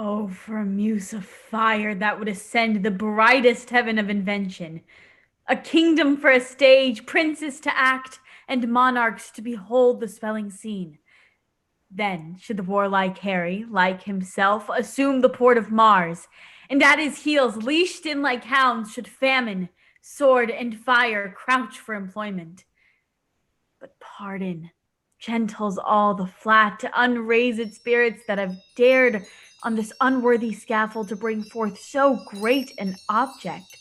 Oh, for a muse of fire that would ascend the brightest heaven of invention. A kingdom for a stage, princes to act, and monarchs to behold the swelling scene. Then should the warlike Harry, like himself, assume the port of Mars, and at his heels, leashed in like hounds, should famine, sword, and fire crouch for employment. But pardon gentles all the flat, unraised spirits that have dared on this unworthy scaffold to bring forth so great an object.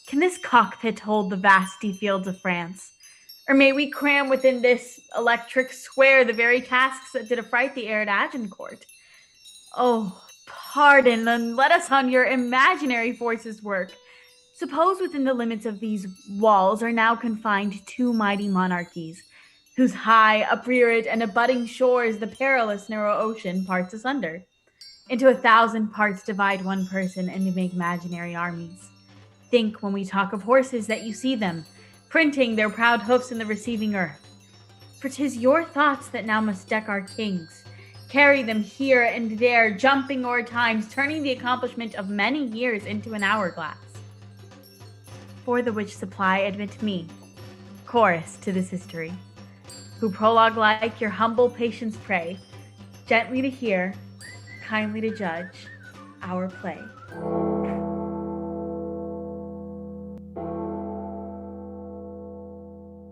Can this cockpit hold the vasty fields of France? Or may we cram within this electric square the very tasks that did affright the air at Agincourt? Oh, pardon, and let us on your imaginary forces work. Suppose within the limits of these walls are now confined two mighty monarchies, whose high, upreared, and abutting shores the perilous narrow ocean parts asunder. Into 1,000 parts divide one person, and make imaginary armies. Think when we talk of horses that you see them, printing their proud hoofs in the receiving earth. For 'tis your thoughts that now must deck our kings, carry them here and there, jumping o'er times, turning the accomplishment of many years into an hourglass. For the which supply admit me, chorus to this history, who prologue like your humble patience pray, gently to hear, kindly to judge our play.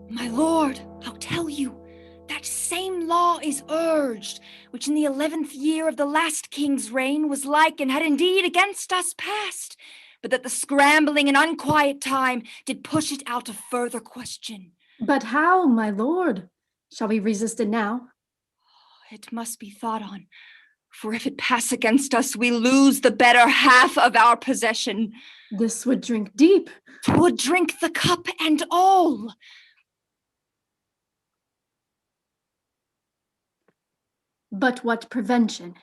My lord, I'll tell you, that same law is urged, which in the 11th year of the last king's reign was like and had indeed against us passed, but that the scrambling and unquiet time did push it out of further question. But how, my lord? Shall we resist it now? It must be thought on, for if it pass against us, we lose the better half of our possession. This would drink deep. 'Twould drink the cup and all. But what prevention?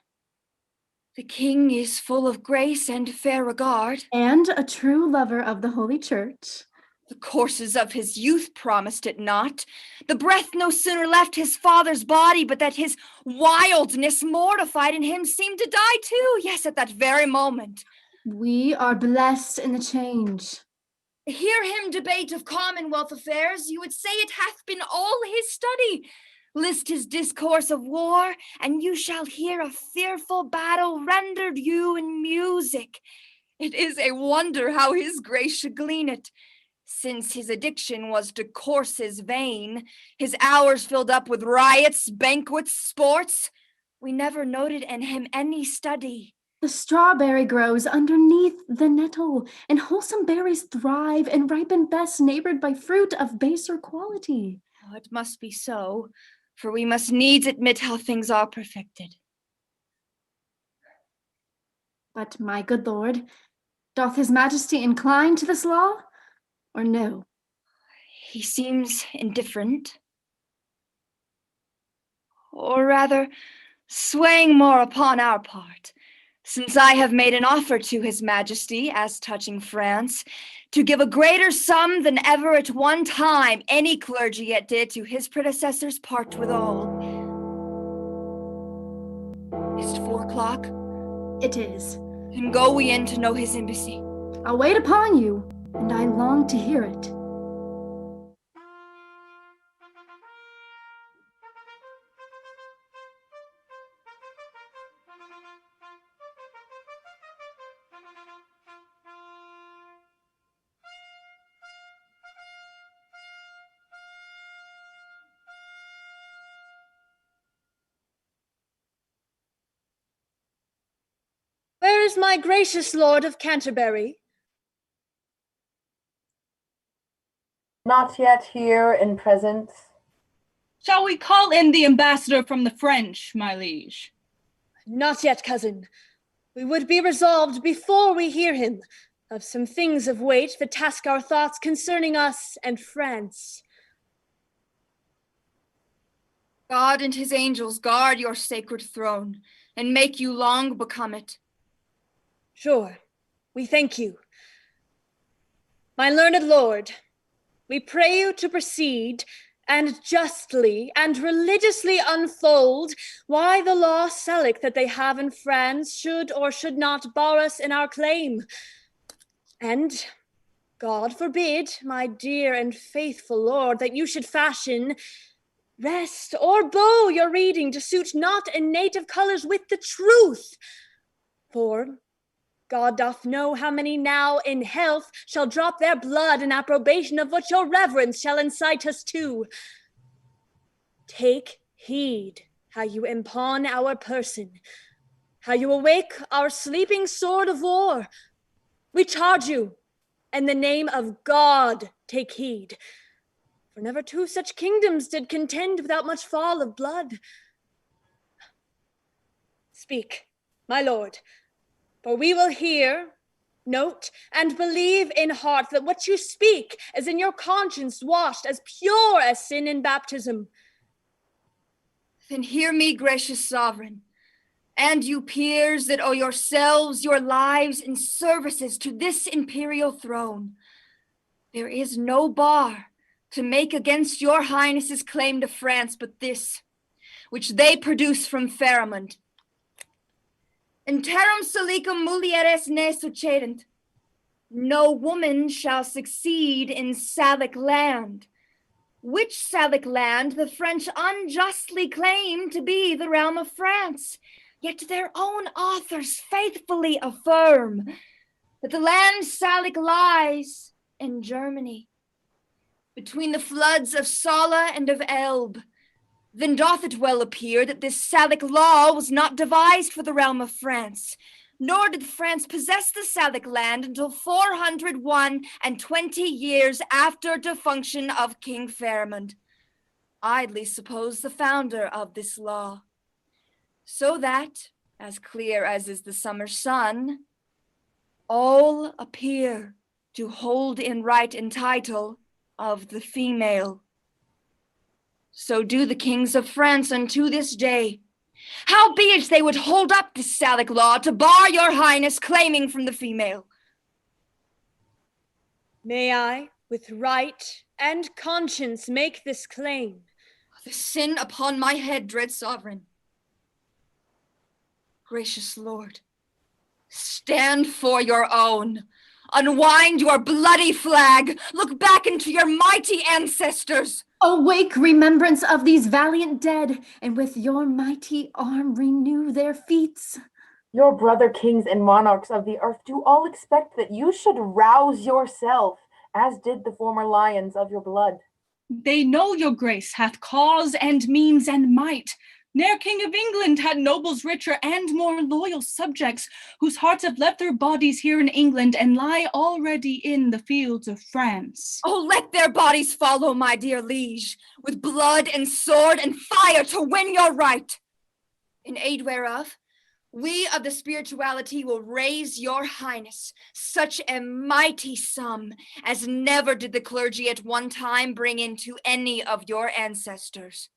The king is full of grace and fair regard, And a true lover of the Holy Church. the courses of his youth promised it not. The breath no sooner left his father's body, but that his wildness mortified in him seemed to die too. Yes, at that very moment. We are blessed in the change. Hear him debate of commonwealth affairs, you would say it hath been all his study. List his discourse of war, and you shall hear a fearful battle rendered you in music. It is a wonder how his grace should glean it, since his addiction was to courses vain, his hours filled up with riots, banquets, sports. We never noted in him any study. The strawberry grows underneath the nettle, and wholesome berries thrive and ripen best neighbored by fruit of baser quality. Oh, it must be so, for we must needs admit how things are perfected. But, my good lord, doth his majesty incline to this law, or no? He seems indifferent. Or rather, swaying more upon our part, since I have made an offer to his majesty, as touching France, to give a greater sum than ever at one time any clergy yet did to his predecessors part withal. Is't 4 o'clock? It is. Then go we in to know his embassy. I'll wait upon you, and I long to hear it. Where is my gracious Lord of Canterbury? Not yet here in presence. Shall we call in the ambassador from the French, my liege? Not yet, cousin. We would be resolved before we hear him of some things of weight that task our thoughts concerning us and France. God and his angels guard your sacred throne, and make you long become it. Sure, we thank you. My learned lord, we pray you to proceed and justly and religiously unfold why the law Salic that they have in France should or should not bar us in our claim. And God forbid, my dear and faithful lord, that you should fashion, rest, or bow your reading to suit not in native colours with the truth. For God doth know how many now in health shall drop their blood in approbation of what your reverence shall incite us to. Take heed how you impawn our person, how you awake our sleeping sword of war. We charge you, in the name of God, take heed. For never two such kingdoms did contend without much fall of blood. Speak, my lord, for we will hear, note, and believe in heart that what you speak is in your conscience washed as pure as sin in baptism. Then hear me, gracious sovereign, and you peers that owe yourselves your lives in services to this imperial throne. There is no bar to make against your highness's claim to France but this, which they produce from Pharamond. In terram salicum mulieres ne succedent. No woman shall succeed in Salic land, which Salic land the French unjustly claim to be the realm of France. Yet their own authors faithfully affirm that the land Salic lies in Germany, between the floods of Sala and of Elbe. Then doth it well appear that this Salic law was not devised for the realm of France, nor did France possess the Salic land until 401 and 20 years after defunction of King Pharamond, idly suppose the founder of this law. So that, as clear as is the summer sun, all appear to hold in right and title of the female. So do the kings of France unto this day. Howbeit they would hold up this Salic law to bar your highness claiming from the female. May I, with right and conscience, make this claim? The sin upon my head, dread sovereign. Gracious lord, stand for your own. Unwind your bloody flag. Look back into your mighty ancestors. Awake, remembrance of these valiant dead, and with your mighty arm renew their feats. Your brother kings and monarchs of the earth do all expect that you should rouse yourself, as did the former lions of your blood. They know your grace hath cause and means and might. Ne'er king of England had nobles richer and more loyal subjects, whose hearts have left their bodies here in England and lie already in the fields of France. Oh, let their bodies follow, my dear liege, with blood and sword and fire to win your right. In aid whereof, we of the spirituality will raise your highness such a mighty sum as never did the clergy at one time bring into any of your ancestors.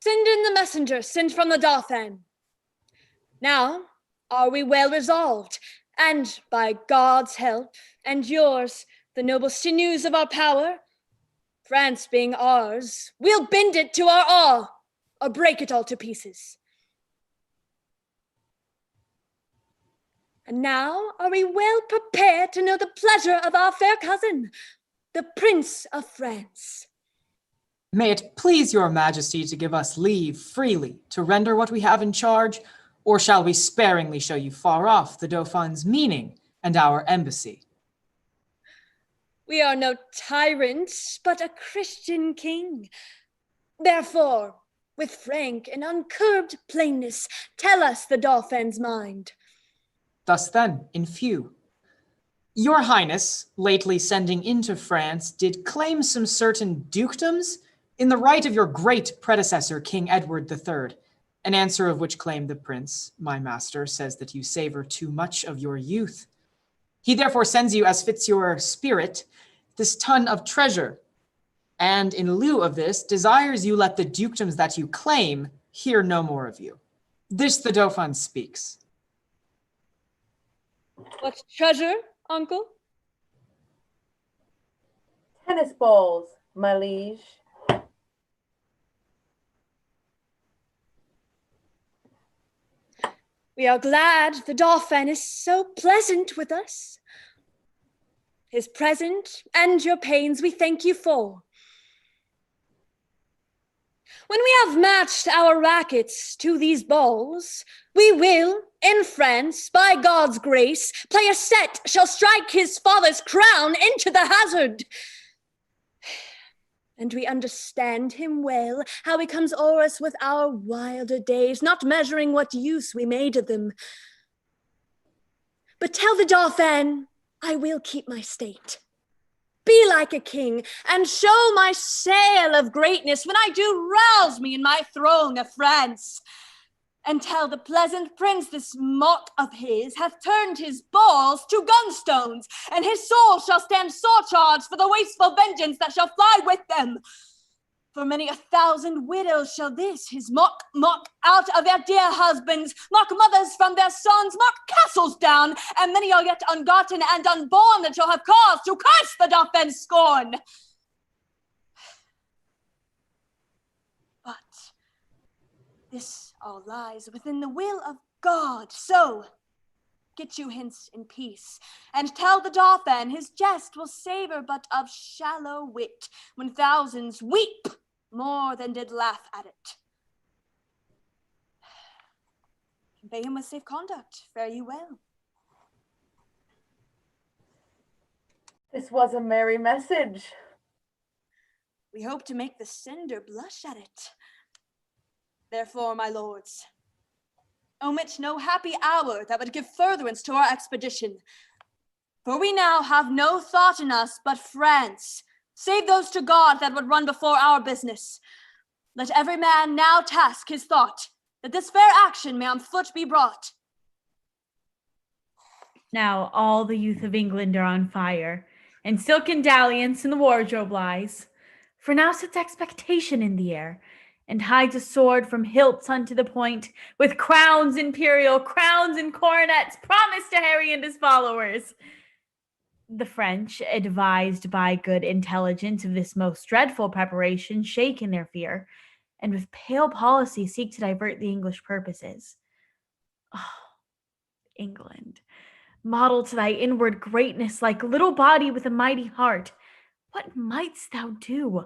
Send in the messenger sent from the Dauphin. Now are we well resolved, and by God's help, and yours, the noble sinews of our power, France being ours, we'll bend it to our awe, or break it all to pieces. And now are we well prepared to know the pleasure of our fair cousin, the Prince of France. May it please your majesty to give us leave freely to render what we have in charge, or shall we sparingly show you far off the Dauphin's meaning and our embassy? We are no tyrant, but a Christian king. Therefore, with frank and uncurbed plainness, tell us the Dauphin's mind. Thus then, in few, your highness, lately sending into France, did claim some certain dukedoms in the right of your great predecessor, King Edward III, an answer of which claim the prince, my master, says that you savor too much of your youth. He therefore sends you, as fits your spirit, this ton of treasure, and in lieu of this, desires you let the dukedoms that you claim hear no more of you. This the Dauphin speaks. What treasure Uncle? Tennis balls, my liege. We are glad the Dauphin is so pleasant with us. His present and your pains we thank you for. When we have matched our rackets to these balls, we will, in France, by God's grace, play a set shall strike his father's crown into the hazard. And we understand him well, how he comes o'er us with our wilder days, not measuring what use we made of them. But tell the Dauphin, I will keep my state. Be like a king, and show my sail of greatness when I do rouse me in my throne of France. And tell the pleasant prince this mock of his hath turned his balls to gunstones, and his soul shall stand sore charged for the wasteful vengeance that shall fly with them. For many 1,000 widows shall this his mock out of their dear husbands, mock mothers from their sons, mock castles down, and many are yet ungotten and unborn that shall have cause to curse the Dauphin's scorn. But this all lies within the will of God, so get you hence in peace, and tell the Dauphin his jest will savor but of shallow wit, when thousands weep more than did laugh at it. Convey him with safe conduct, fare you well. This was a merry message. We hope to make the sender blush at it. Therefore, my lords, omit no happy hour that would give furtherance to our expedition. For we now have no thought in us but France, save those to God that would run before our business. Let every man now task his thought, that this fair action may on foot be brought. Now all the youth of England are on fire, and silken dalliance in the wardrobe lies. For now sits expectation in the air, and hides a sword from hilts unto the point, with crowns imperial, crowns and coronets promised to Harry and his followers. The French, advised by good intelligence of this most dreadful preparation, shake in their fear, and with pale policy seek to divert the English purposes. Oh, England, model to thy inward greatness like little body with a mighty heart, what mightst thou do?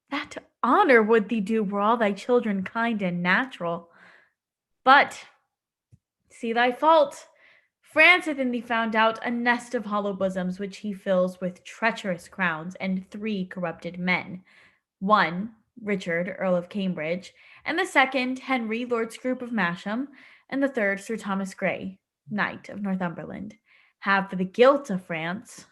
That honor would thee do were all thy children kind and natural. But see thy fault. France hath in thee found out a nest of hollow bosoms, which he fills with treacherous crowns and 3 corrupted men. One, Richard, Earl of Cambridge, and the second, Henry, Lord Scroop of Masham, and the third, Sir Thomas Grey, Knight of Northumberland, have for the guilt of France,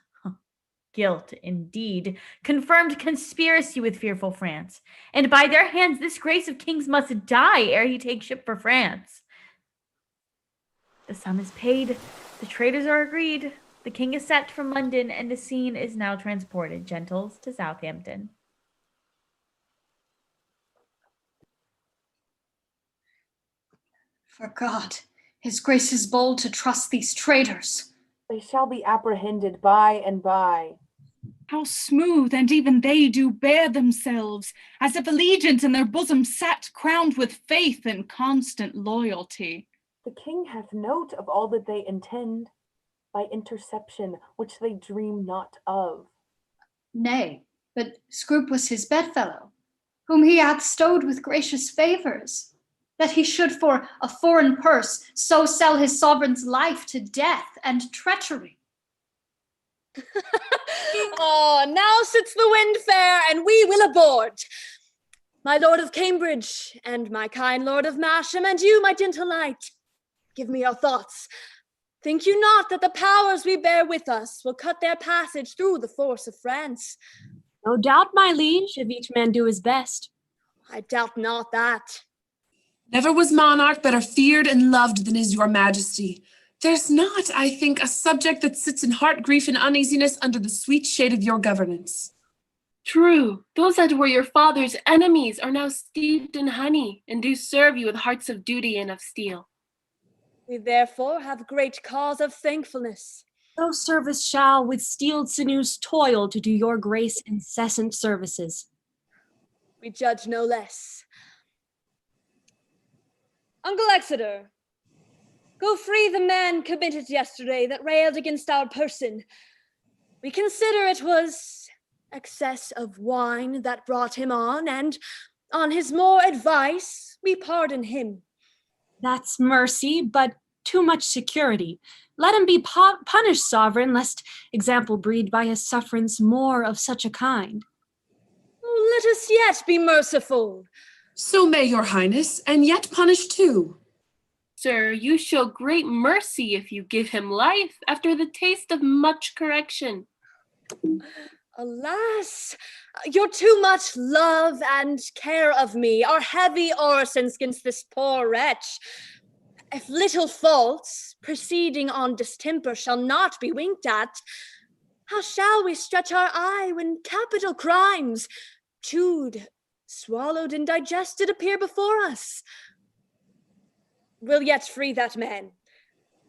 guilt indeed, confirmed conspiracy with fearful France, and by their hands this grace of kings must die ere he take ship for France. The sum is paid, the traitors are agreed, the king is set from London, and the scene is now transported, gentles, to Southampton. For God, his grace is bold to trust these traitors. They shall be apprehended by and by. How smooth and even they do bear themselves, as if allegiance in their bosom sat, crowned with faith and constant loyalty. The king hath note of all that they intend, by interception which they dream not of. Nay, but Scroop was his bedfellow, whom he hath stowed with gracious favors, that he should for a foreign purse so sell his sovereign's life to death and treachery. Oh, now sits the wind fair, and we will aboard. My lord of Cambridge, and my kind lord of Masham, and you, my gentle knight, give me your thoughts. Think you not that the powers we bear with us will cut their passage through the force of France? No doubt, my liege, if each man do his best. I doubt not that. Never was monarch better feared and loved than is your majesty. There's not, I think, a subject that sits in heart grief and uneasiness under the sweet shade of your governance. True, those that were your father's enemies are now steeped in honey, and do serve you with hearts of duty and of steel. We therefore have great cause of thankfulness. So service shall with steeled sinews toil to do your grace incessant services. We judge no less. Uncle Exeter, go free the man committed yesterday that railed against our person. We consider it was excess of wine that brought him on, and on his more advice, we pardon him. That's mercy, but too much security. Let him be punished, sovereign, lest example breed by his sufferance more of such a kind. Let us yet be merciful. So may your highness, and yet punish too. Sir, you show great mercy if you give him life after the taste of much correction. Alas, your too much love and care of me are heavy orisons against this poor wretch. If little faults, proceeding on distemper, shall not be winked at, how shall we stretch our eye when capital crimes, chewed, swallowed, and digested, appear before us? We'll yet free that man,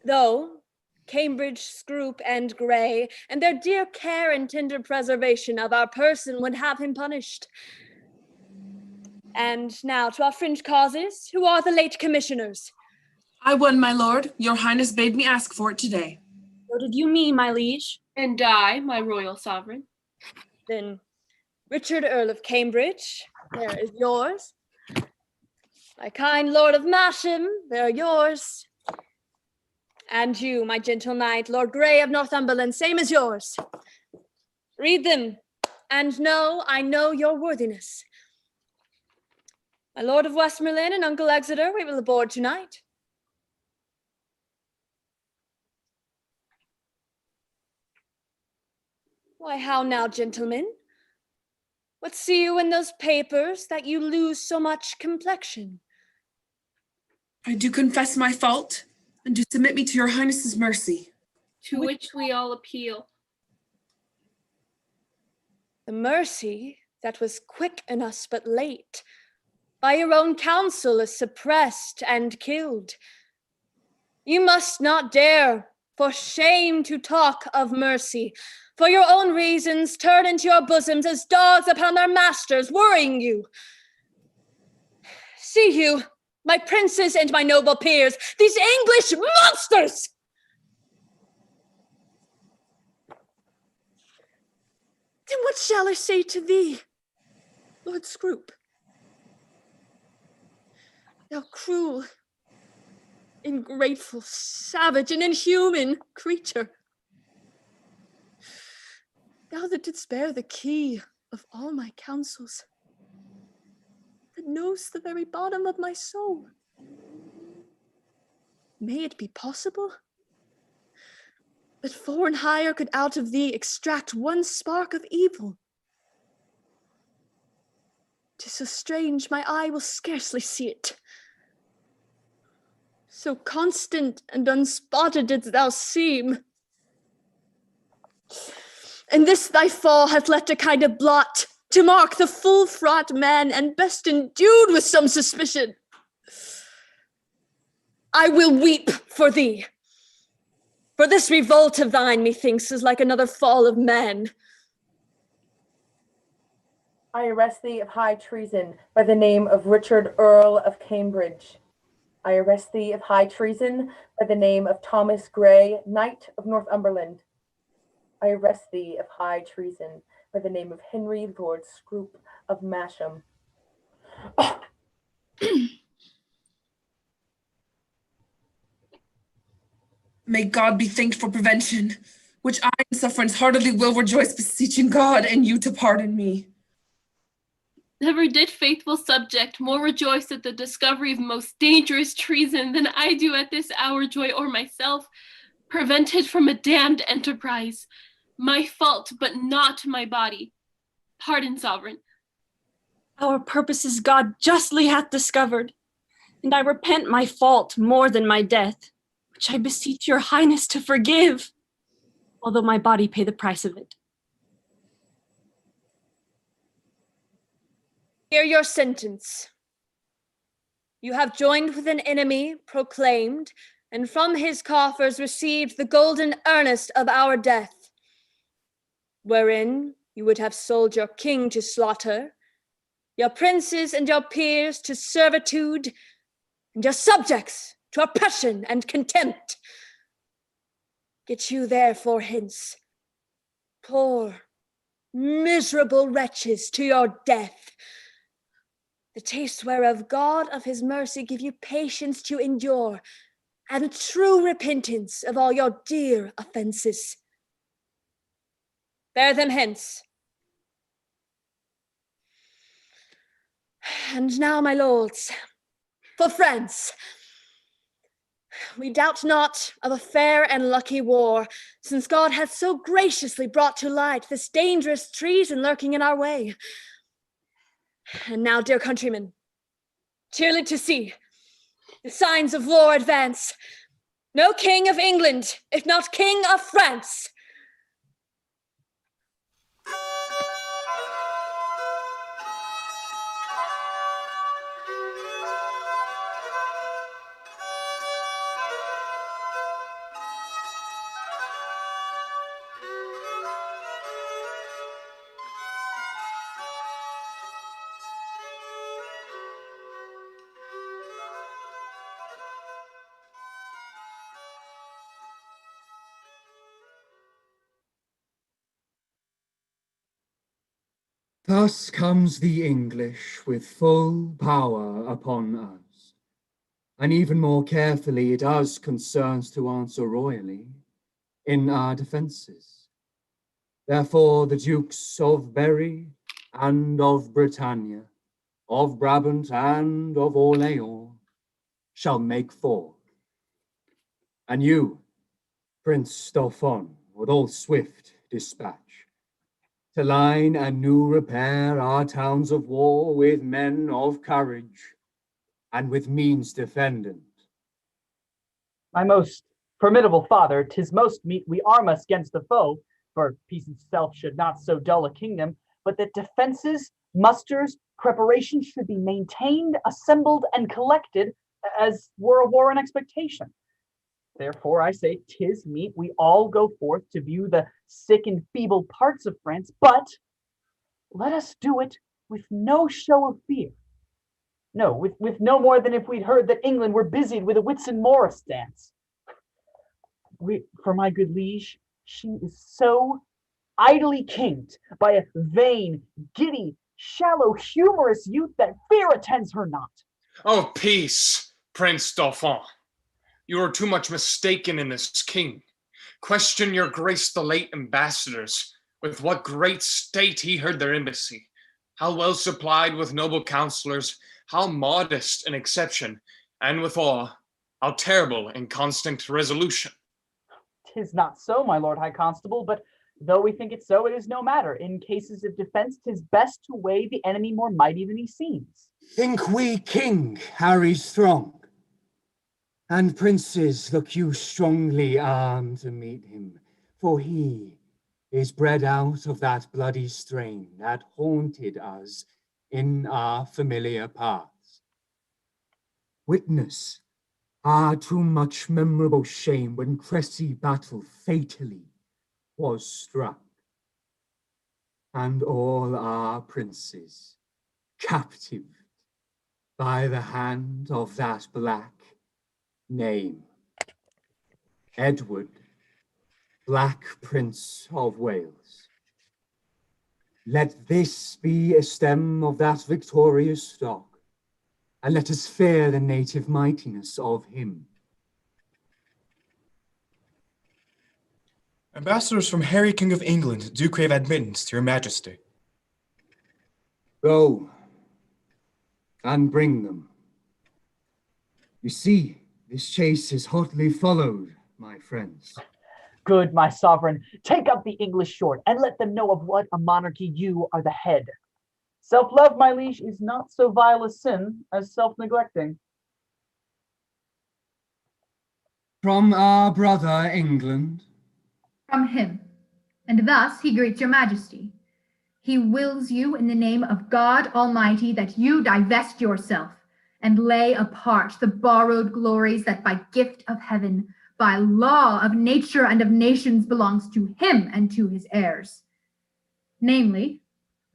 though Cambridge, Scroop, and Grey, and their dear care and tender preservation of our person would have him punished. And now to our fringe causes, who are the late commissioners. I won, my lord. Your highness bade me ask for it today. So did you me, my liege? And I, my royal sovereign. Then Richard, Earl of Cambridge, there is yours. My kind Lord of Masham, there are yours. And you, my gentle knight, Lord Grey of Northumberland, same as yours. Read them, and know I know your worthiness. My Lord of Westmoreland and Uncle Exeter, we will aboard tonight. Why, how now, gentlemen? What see you in those papers that you lose so much complexion? I do confess my fault, and do submit me to your highness's mercy. To which we all appeal. The mercy that was quick in us but late, by your own counsel is suppressed and killed. You must not dare, for shame, to talk of mercy. For your own reasons, turn into your bosoms as dogs upon their masters, worrying you. See you, my princes and my noble peers, these English monsters! Then what shall I say to thee, Lord Scroop? Thou cruel, ungrateful, savage, and inhuman creature. Thou that didst bear the key of all my counsels, that knows the very bottom of my soul. May it be possible that foreign hire could out of thee extract one spark of evil? 'Tis so strange my eye will scarcely see it. So constant and unspotted didst thou seem. And this thy fall hath left a kind of blot to mark the full-fraught man and best endued with some suspicion. I will weep for thee, for this revolt of thine, methinks, is like another fall of man. I arrest thee of high treason by the name of Richard, Earl of Cambridge. I arrest thee of high treason by the name of Thomas Grey, Knight of Northumberland. I arrest thee of high treason by the name of Henry Lord Scroop of Masham. May God be thanked for prevention, which I in sufferance heartily will rejoice, beseeching God and you to pardon me. Never did faithful subject more rejoice at the discovery of most dangerous treason than I do at this hour joy o'er myself, prevented from a damned enterprise. My fault, but not my body. Pardon, sovereign. Our purposes God justly hath discovered, and I repent my fault more than my death, which I beseech your highness to forgive, although my body pay the price of it. Hear your sentence. You have joined with an enemy proclaimed, and from his coffers received the golden earnest of our death, wherein you would have sold your king to slaughter, your princes and your peers to servitude, and your subjects to oppression and contempt. Get you therefore hence, poor, miserable wretches, to your death, the taste whereof God of his mercy give you patience to endure, and true repentance of all your dear offenses. Bear them hence. And now, my lords, for France. We doubt not of a fair and lucky war, since God hath so graciously brought to light this dangerous treason lurking in our way. And now, dear countrymen, cheerly to see the signs of war advance. No king of England, if not king of France. Thus comes the English with full power upon us, and even more carefully it us concerns to answer royally in our defences. Therefore the Dukes of Berry and of Britannia, of Brabant and of Orleans, shall make forth. And you, Prince Dauphin, with all swift dispatch, to line and new repair our towns of war with men of courage and with means defendant. My most formidable father, 'tis most meet we arm us against the foe, for peace itself should not so dull a kingdom, but that defenses, musters, preparations should be maintained, assembled, and collected as were a war in expectation. Therefore, I say, 'tis meet we all go forth to view the sick and feeble parts of France, but let us do it with no show of fear. No, with no more than if we'd heard that England were busied with a Whitsun Morris dance. For my good liege, she is so idly kinged by a vain, giddy, shallow, humorous youth that fear attends her not. Oh, peace, Prince Dauphin. You are too much mistaken in this king. Question your grace the late ambassadors, with what great state he heard their embassy, how well supplied with noble counselors, how modest an exception, and withal, how terrible in constant resolution. 'Tis not so, my lord high constable, but though we think it so, it is no matter. In cases of defense, 'tis best to weigh the enemy more mighty than he seems. Think we King Harry strong, and princes look you strongly armed to meet him, for he is bred out of that bloody strain that haunted us in our familiar paths. Witness our too much memorable shame when Cressy battle fatally was struck, and all our princes captive by the hand of that black name, Edward, Black Prince of Wales. Let this be a stem of that victorious stock, and let us fear the native mightiness of him. Ambassadors from Harry, King of England, do crave admittance to your majesty. Go and bring them. You see, this chase is hotly followed, my friends. Good, my sovereign, take up the English short, and let them know of what a monarchy you are the head. Self-love, my liege, is not so vile a sin as self-neglecting. From our brother England. From him, and thus he greets your majesty. He wills you in the name of God Almighty that you divest yourself, and lay apart the borrowed glories that by gift of heaven, by law of nature and of nations belongs to him and to his heirs, namely,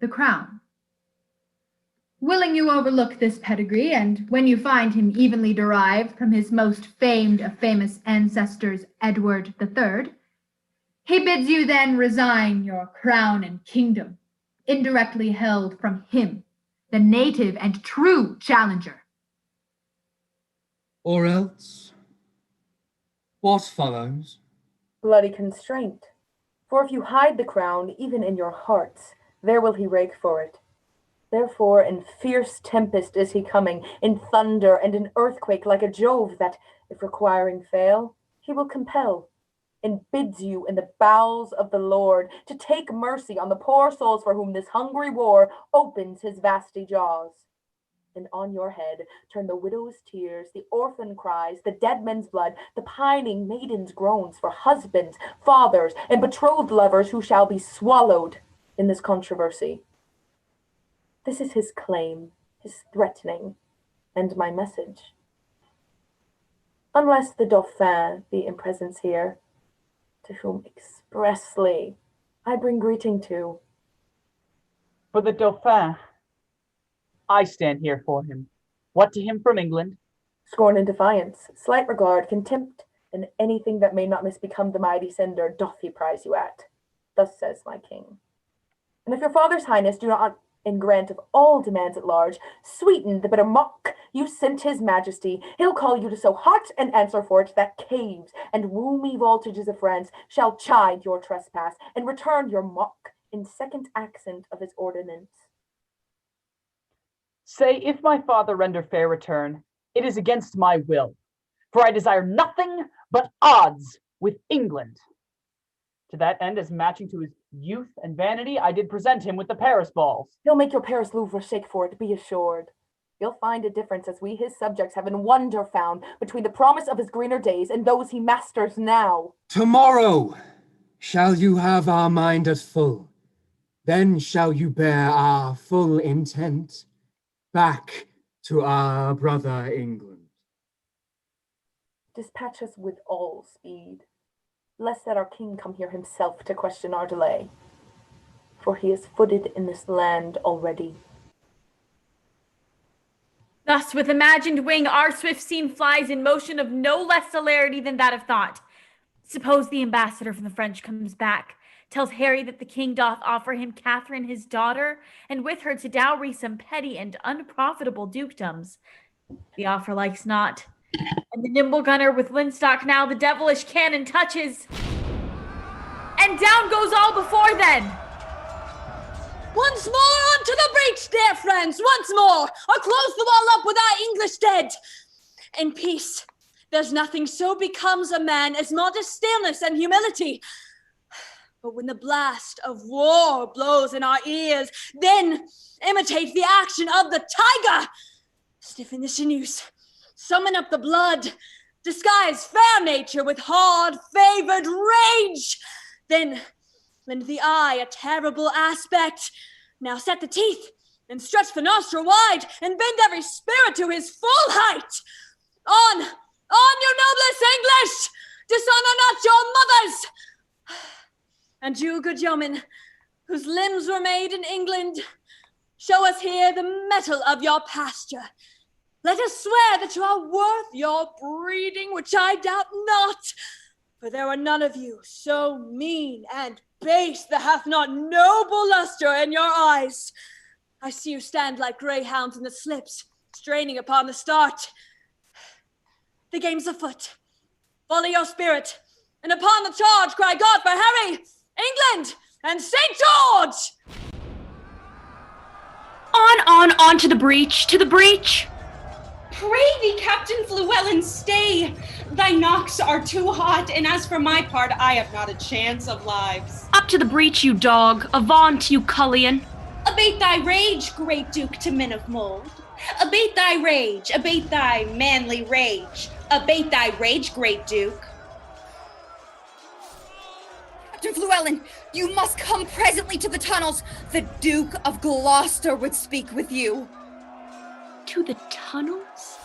the crown. Willing you overlook this pedigree, and when you find him evenly derived from his most famed of famous ancestors, Edward III, he bids you then resign your crown and kingdom, indirectly held from him, the native and true challenger. Or else, what follows? Bloody constraint. For if you hide the crown even in your hearts, there will he rake for it. Therefore in fierce tempest is he coming, in thunder and in earthquake, like a Jove that, if requiring fail, he will compel, and bids you in the bowels of the Lord to take mercy on the poor souls for whom this hungry war opens his vasty jaws. And on your head turn the widow's tears, the orphan cries, the dead men's blood, the pining maiden's groans for husbands, fathers, and betrothed lovers who shall be swallowed in this controversy. This is his claim, his threatening, and my message. Unless the Dauphin be in presence here, to whom expressly I bring greeting to. For the Dauphin, I stand here for him. What to him from England? Scorn and defiance, slight regard, contempt, and anything that may not misbecome the mighty sender doth he prize you at. Thus says my king. And if your father's highness do not, in grant of all demands at large, sweeten the bitter mock you sent his majesty, he'll call you to so hot an answer for it that caves and roomy voltages of France shall chide your trespass and return your mock in second accent of his ordinance. Say, if my father render fair return, it is against my will, for I desire nothing but odds with England. To that end, as matching to his youth and vanity, I did present him with the Paris balls. He'll make your Paris Louvre shake for it, be assured. You'll find a difference, as we his subjects have in wonder found, between the promise of his greener days and those he masters now. Tomorrow shall you have our mind at full. Then shall you bear our full intent back to our brother England. Dispatch us with all speed, lest that our king come here himself to question our delay, for he is footed in this land already. Thus, with imagined wing, our swift scene flies in motion of no less celerity than that of thought. Suppose the ambassador from the French comes back, tells Harry that the king doth offer him Catherine his daughter, and with her to dowry some petty and unprofitable dukedoms. The offer likes not, and the nimble gunner with linstock now the devilish cannon touches, and down goes all before then. Once more onto the breach, dear friends, once more, or close the wall up with our English dead. In peace, there's nothing so becomes a man as modest stillness and humility. But when the blast of war blows in our ears, then imitate the action of the tiger. Stiffen the sinews, summon up the blood, disguise fair nature with hard-favored rage. Then lend the eye a terrible aspect. Now set the teeth, and stretch the nostril wide, and bend every spirit to his full height. On, you noblest English! Dishonor not your mothers! And you, good yeomen, whose limbs were made in England, show us here the mettle of your pasture. Let us swear that you are worth your breeding, which I doubt not, for there are none of you so mean and base that hath not noble luster in your eyes. I see you stand like greyhounds in the slips, straining upon the start. The game's afoot. Follow your spirit, and upon the charge cry God for Harry, England, and St. George! On to the breach, to the breach! Pray thee, Captain Llewellyn, stay! Thy knocks are too hot, and as for my part, I have not a chance of lives. Up to the breach, you dog! Avaunt, you cullion! Abate thy rage, great Duke to men of mold. Abate thy rage, abate thy manly rage. Abate thy rage, great Duke. Captain Llewellyn, you must come presently to the tunnels. The Duke of Gloucester would speak with you. To the tunnels?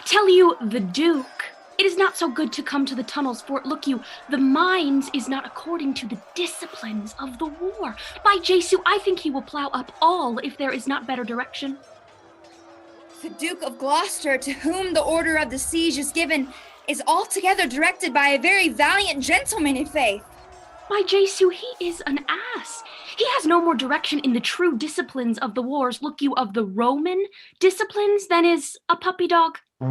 Tell you, the Duke, it is not so good to come to the tunnels, for look you, the mines is not according to the disciplines of the war. By Jesu, I think he will plow up all if there is not better direction. The Duke of Gloucester, to whom the order of the siege is given, is altogether directed by a very valiant gentleman, in faith. By Jesu, he is an ass. He has no more direction in the true disciplines of the wars, look you, of the Roman disciplines, than is a puppy dog. The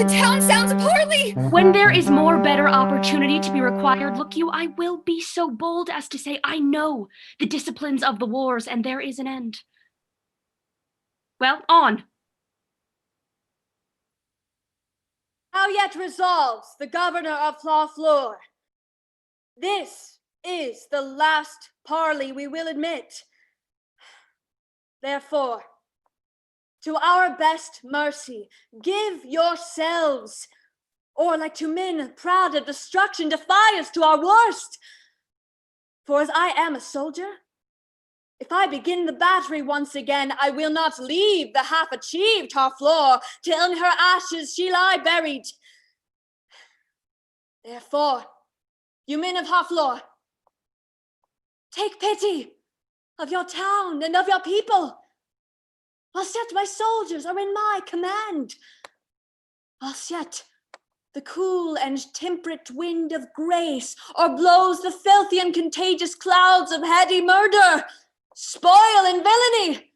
town sounds poorly! When there is more better opportunity to be required, look you, I will be so bold as to say I know the disciplines of the wars, and there is an end. Well, on. How yet resolves the governor of Fleur? This is the last parley we will admit. Therefore, to our best mercy, give yourselves, or like to men proud of destruction, defy us to our worst. For as I am a soldier, if I begin the battery once again, I will not leave the half-achieved Harfleur till in her ashes she lie buried. Therefore, you men of Harfleur, take pity of your town and of your people, whilst yet my soldiers are in my command, whilst yet the cool and temperate wind of grace, or blows the filthy and contagious clouds of heady murder, spoil and villainy.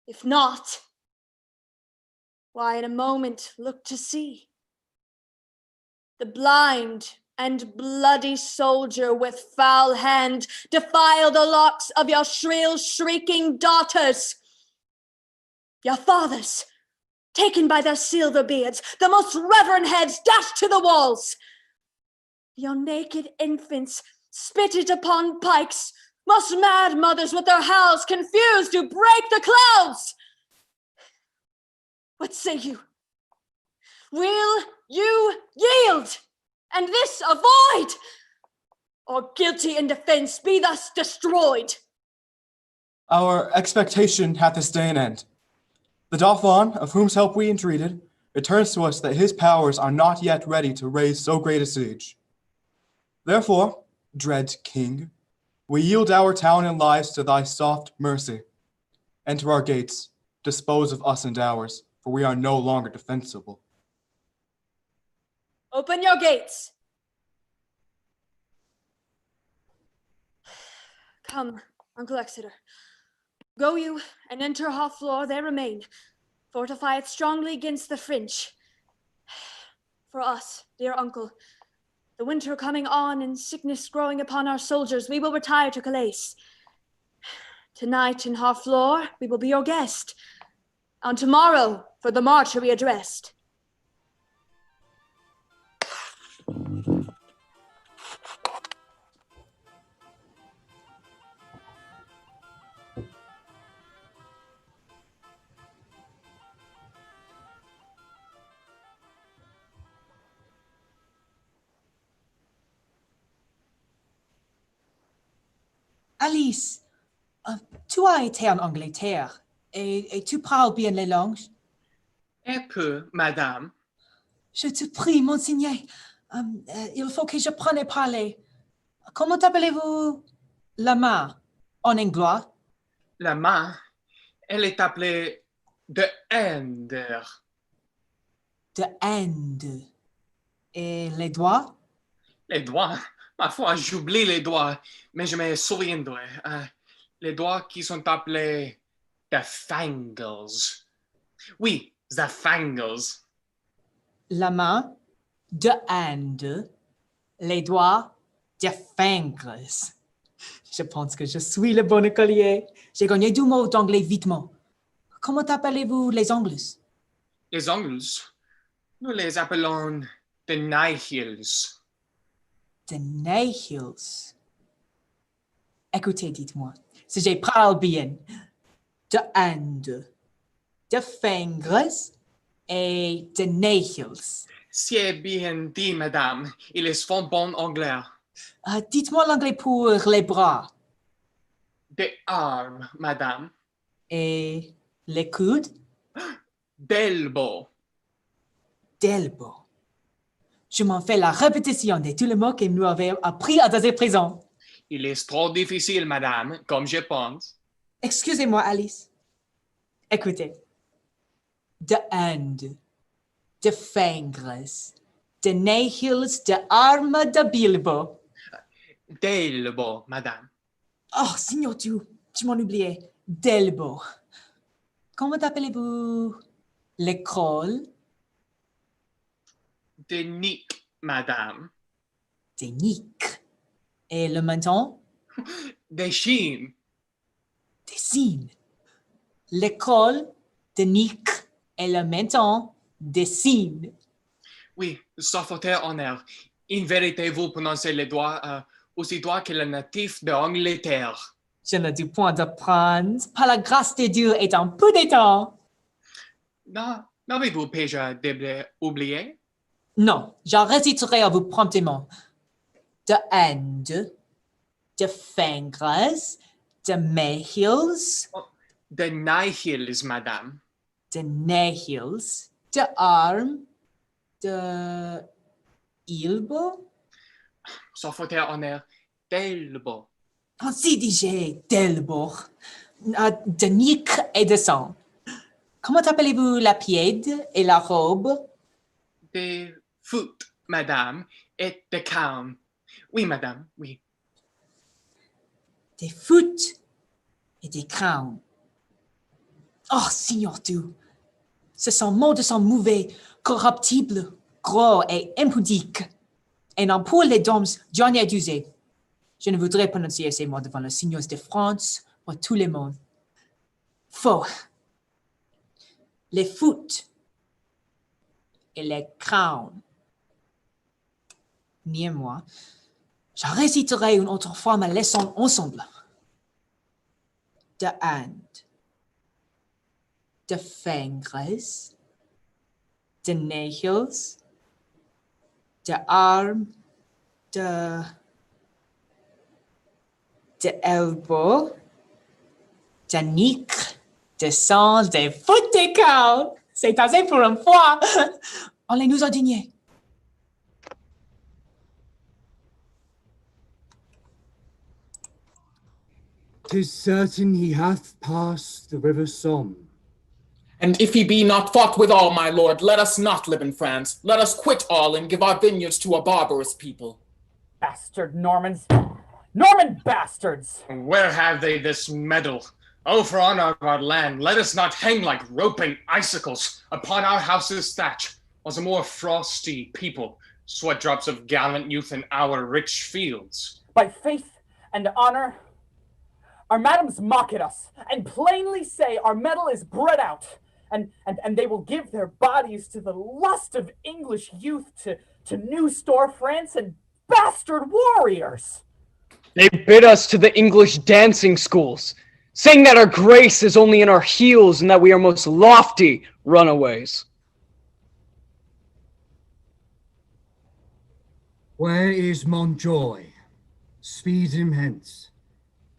If not, why in a moment look to see the blind and bloody soldier with foul hand defile the locks of your shrill shrieking daughters, your fathers taken by their silver beards, the most reverend heads dashed to the walls, your naked infants spitted upon pikes, most mad mothers with their howls confused to break the clouds. What say you? Will you yield, and this avoid, or guilty in defense be thus destroyed? Our expectation hath this day an end. The Dauphin, of whose help we entreated, returns to us that his powers are not yet ready to raise so great a siege. Therefore, dread king, we yield our town and lives to thy soft mercy. Enter our gates, dispose of us and ours, for we are no longer defensible. Open your gates. Come, Uncle Exeter. Go you and enter Harfleur, there remain. Fortify it strongly against the French. For us, dear uncle, the winter coming on and sickness growing upon our soldiers, we will retire to Calais. Tonight in Harfleur, we will be your guest. On tomorrow, for the march are we addressed. Alice, tu as été en Angleterre et tu parles bien les langues? Un peu, madame. Je te prie, monseigneur, il faut que j'apprenne à parler. Comment appelez-vous la main en anglais? La main, elle est appelée the ender. The end. Et les doigts? Les doigts? Ma foi, j'oublie les doigts, mais je me souviendrai. Les doigts qui sont appelés the fingers. Oui, the fingers. La main, the hand. Les doigts, the fingers. Je pense que je suis le bon écolier. J'ai gagné 2 mots d'anglais vitement. Comment appelez-vous les ongles? Les ongles, nous les appelons the nihils. The nails. Écoutez, dites-moi, si je parle bien, the hand, the fingers et the nails. C'est bien dit, madame. Ils font bon anglais. Dites-moi l'anglais pour les bras. Des armes, madame. Et les coudes? D'elbow. D'elbow. Je m'en fais la répétition de tous les mots que nous avons appris à dans présent. Il est trop difficile, madame, comme je pense. Excusez-moi, Alice. Écoutez. De hand, de fingers, de nails, de armes de Bilbo. D'elbow, madame. Oh, signor, tu m'en oubliais. D'elbow. Comment appelez-vous l'école? De nick, madame. Des niques. Et le menton? Des chines. Des signes. L'école, de niques, et le menton, des signes. Oui, sauf honneur. In vérité, vous prononcez les doigts aussi droit que le natif d'Angleterre. Je ne dis point d'apprendre, par la grâce de Dieu et en peu de temps. N'avez-vous déjà oublié? Non, j'en réciterai à vous promptement. De hand, de fingers, de nails, De nails, madame. de nails, de arm, de elbow. Sauf honneur, d'elbow. Ainsi dis-je, d'elbow, de nique et de sang. Comment appelez-vous la pied et la robe? Des foot, madame, et de calme. Oui, madame, oui. Des foot et des crowns. Oh, signor Dieu, ce sont mots de sang mauvais, corruptibles, gros et impudiques. Et non pour les dames, j'en ai usé. Je ne voudrais prononcer ces mots devant les signors de France pour tout le monde. Faux. Les foot et les crowns. Ni moi. Je réciterai une autre fois ma leçon ensemble. De hand, de fingers, de nails, de arm, de elbow, de nique, de sang, de foot de corps. C'est assez pour une fois. On les nous a digné. 'Tis certain he hath passed the river Somme. And if he be not fought withal, my lord, let us not live in France. Let us quit all and give our vineyards to a barbarous people. Bastard Normans. Norman bastards! Where have they this medal? Oh, for honor of our land, let us not hang like roping icicles upon our house's thatch, as a more frosty people, sweat drops of gallant youth in our rich fields. By faith and honor, our madams mock at us, and plainly say our metal is bred out, and they will give their bodies to the lust of English youth, to new store France and bastard warriors. They bid us to the English dancing schools, saying that our grace is only in our heels and that we are most lofty runaways. Where is Montjoy? Speed him hence,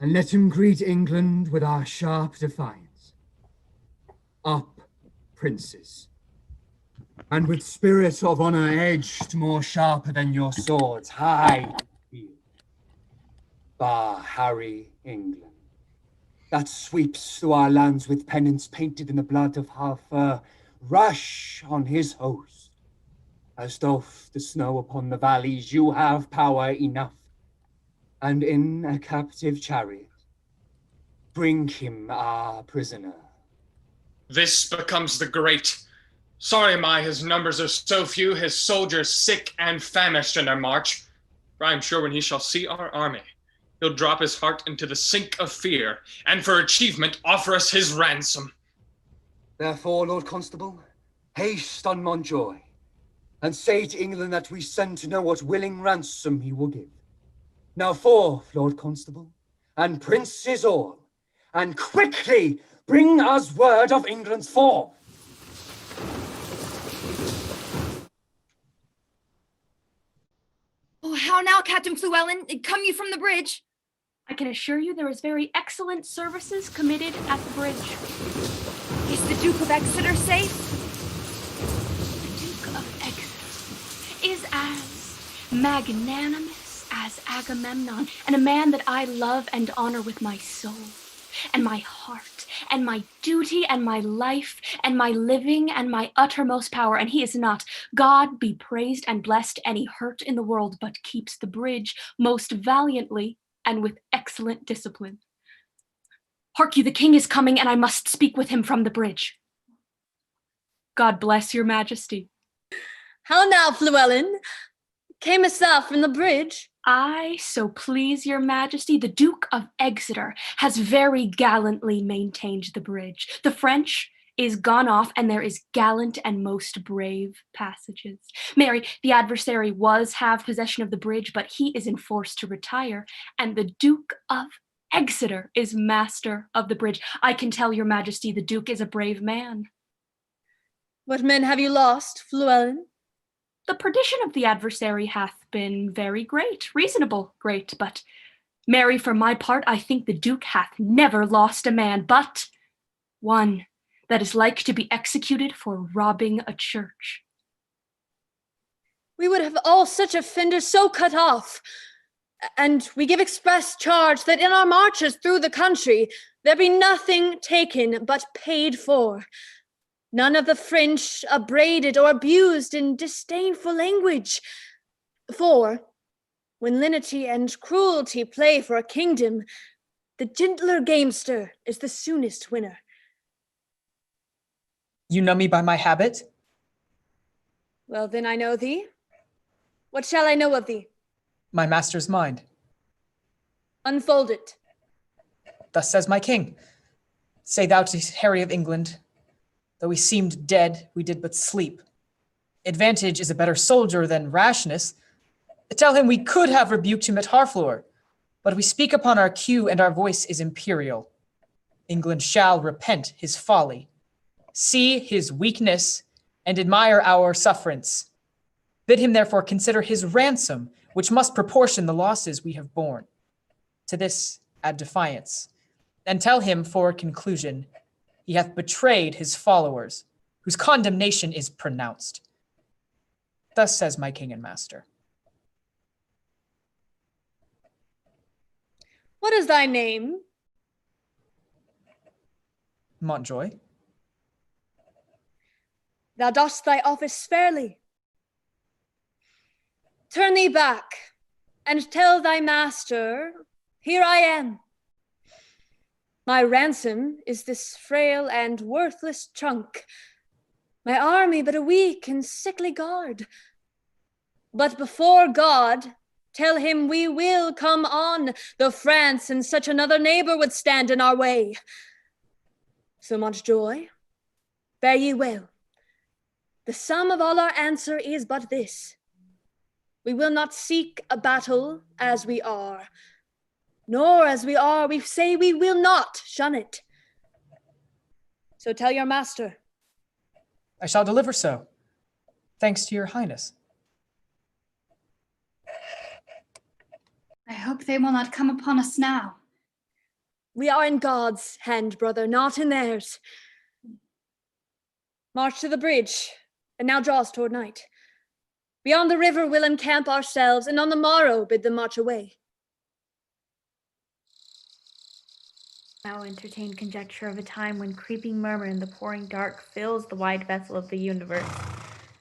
and let him greet England with our sharp defiance. Up, princes, and with spirit of honor edged more sharper than your swords, high field. Bar Harry England, that sweeps through our lands with pennants painted in the blood of our fur, rush on his host. As doth the snow upon the valleys, you have power enough, and in a captive chariot, bring him our prisoner. This becomes the great. Sorry his numbers are so few, his soldiers sick and famished in their march. For I am sure when he shall see our army, he'll drop his heart into the sink of fear, and for achievement offer us his ransom. Therefore, Lord Constable, haste on Montjoy, and say to England that we send to know what willing ransom he will give. Now forth, Lord Constable, and princes all, and quickly bring us word of England's fall. Oh, how now, Captain Fluellen? Come you from the bridge? I can assure you there is very excellent services committed at the bridge. Is the Duke of Exeter safe? The Duke of Exeter is as magnanimous as Agamemnon, and a man that I love and honor with my soul, and my heart, and my duty, and my life, and my living, and my uttermost power, and he is not, God be praised and blessed, any hurt in the world, but keeps the bridge most valiantly and with excellent discipline. Hark you, the king is coming, and I must speak with him from the bridge. God bless your majesty. How now, Fluellen? Camest thou from the bridge? I, so please your majesty, the Duke of Exeter has very gallantly maintained the bridge. The French is gone off, and there is gallant and most brave passages. Marry, the adversary was have possession of the bridge, but he is enforced to retire, and the Duke of Exeter is master of the bridge. I can tell your majesty the Duke is a brave man. What men have you lost, Fluellen? The perdition of the adversary hath been very great, reasonable great, but Mary, for my part, I think the Duke hath never lost a man, but one that is like to be executed for robbing a church. We would have all such offenders so cut off, and we give express charge that in our marches through the country there be nothing taken but paid for. None of the French upbraided or abused in disdainful language. For, when lenity and cruelty play for a kingdom, the gentler gamester is the soonest winner. You know me by my habit? Well, then I know thee. What shall I know of thee? My master's mind. Unfold it. Thus says my king. Say thou to Harry of England, though we seemed dead, we did but sleep. Advantage is a better soldier than rashness. Tell him we could have rebuked him at Harfleur, but we speak upon our cue, and our voice is imperial. England shall repent his folly, see his weakness, and admire our sufferance. Bid him therefore consider his ransom, which must proportion the losses we have borne. To this add defiance, and tell him for conclusion, he hath betrayed his followers, whose condemnation is pronounced. Thus says my king and master. What is thy name? Montjoy. Thou dost thy office fairly. Turn thee back, and tell thy master, here I am. My ransom is this frail and worthless trunk, my army but a weak and sickly guard. But before God, tell him we will come on, though France and such another neighbor would stand in our way. So Montjoy, fare ye well. The sum of all our answer is but this: we will not seek a battle as we are, nor as we are, we say we will not shun it. So tell your master. I shall deliver so, thanks to your highness. I hope they will not come upon us now. We are in God's hand, brother, not in theirs. March to the bridge, and now draws toward night. Beyond the river we'll encamp ourselves, and on the morrow bid them march away. Now entertain conjecture of a time when creeping murmur in the pouring dark fills the wide vessel of the universe.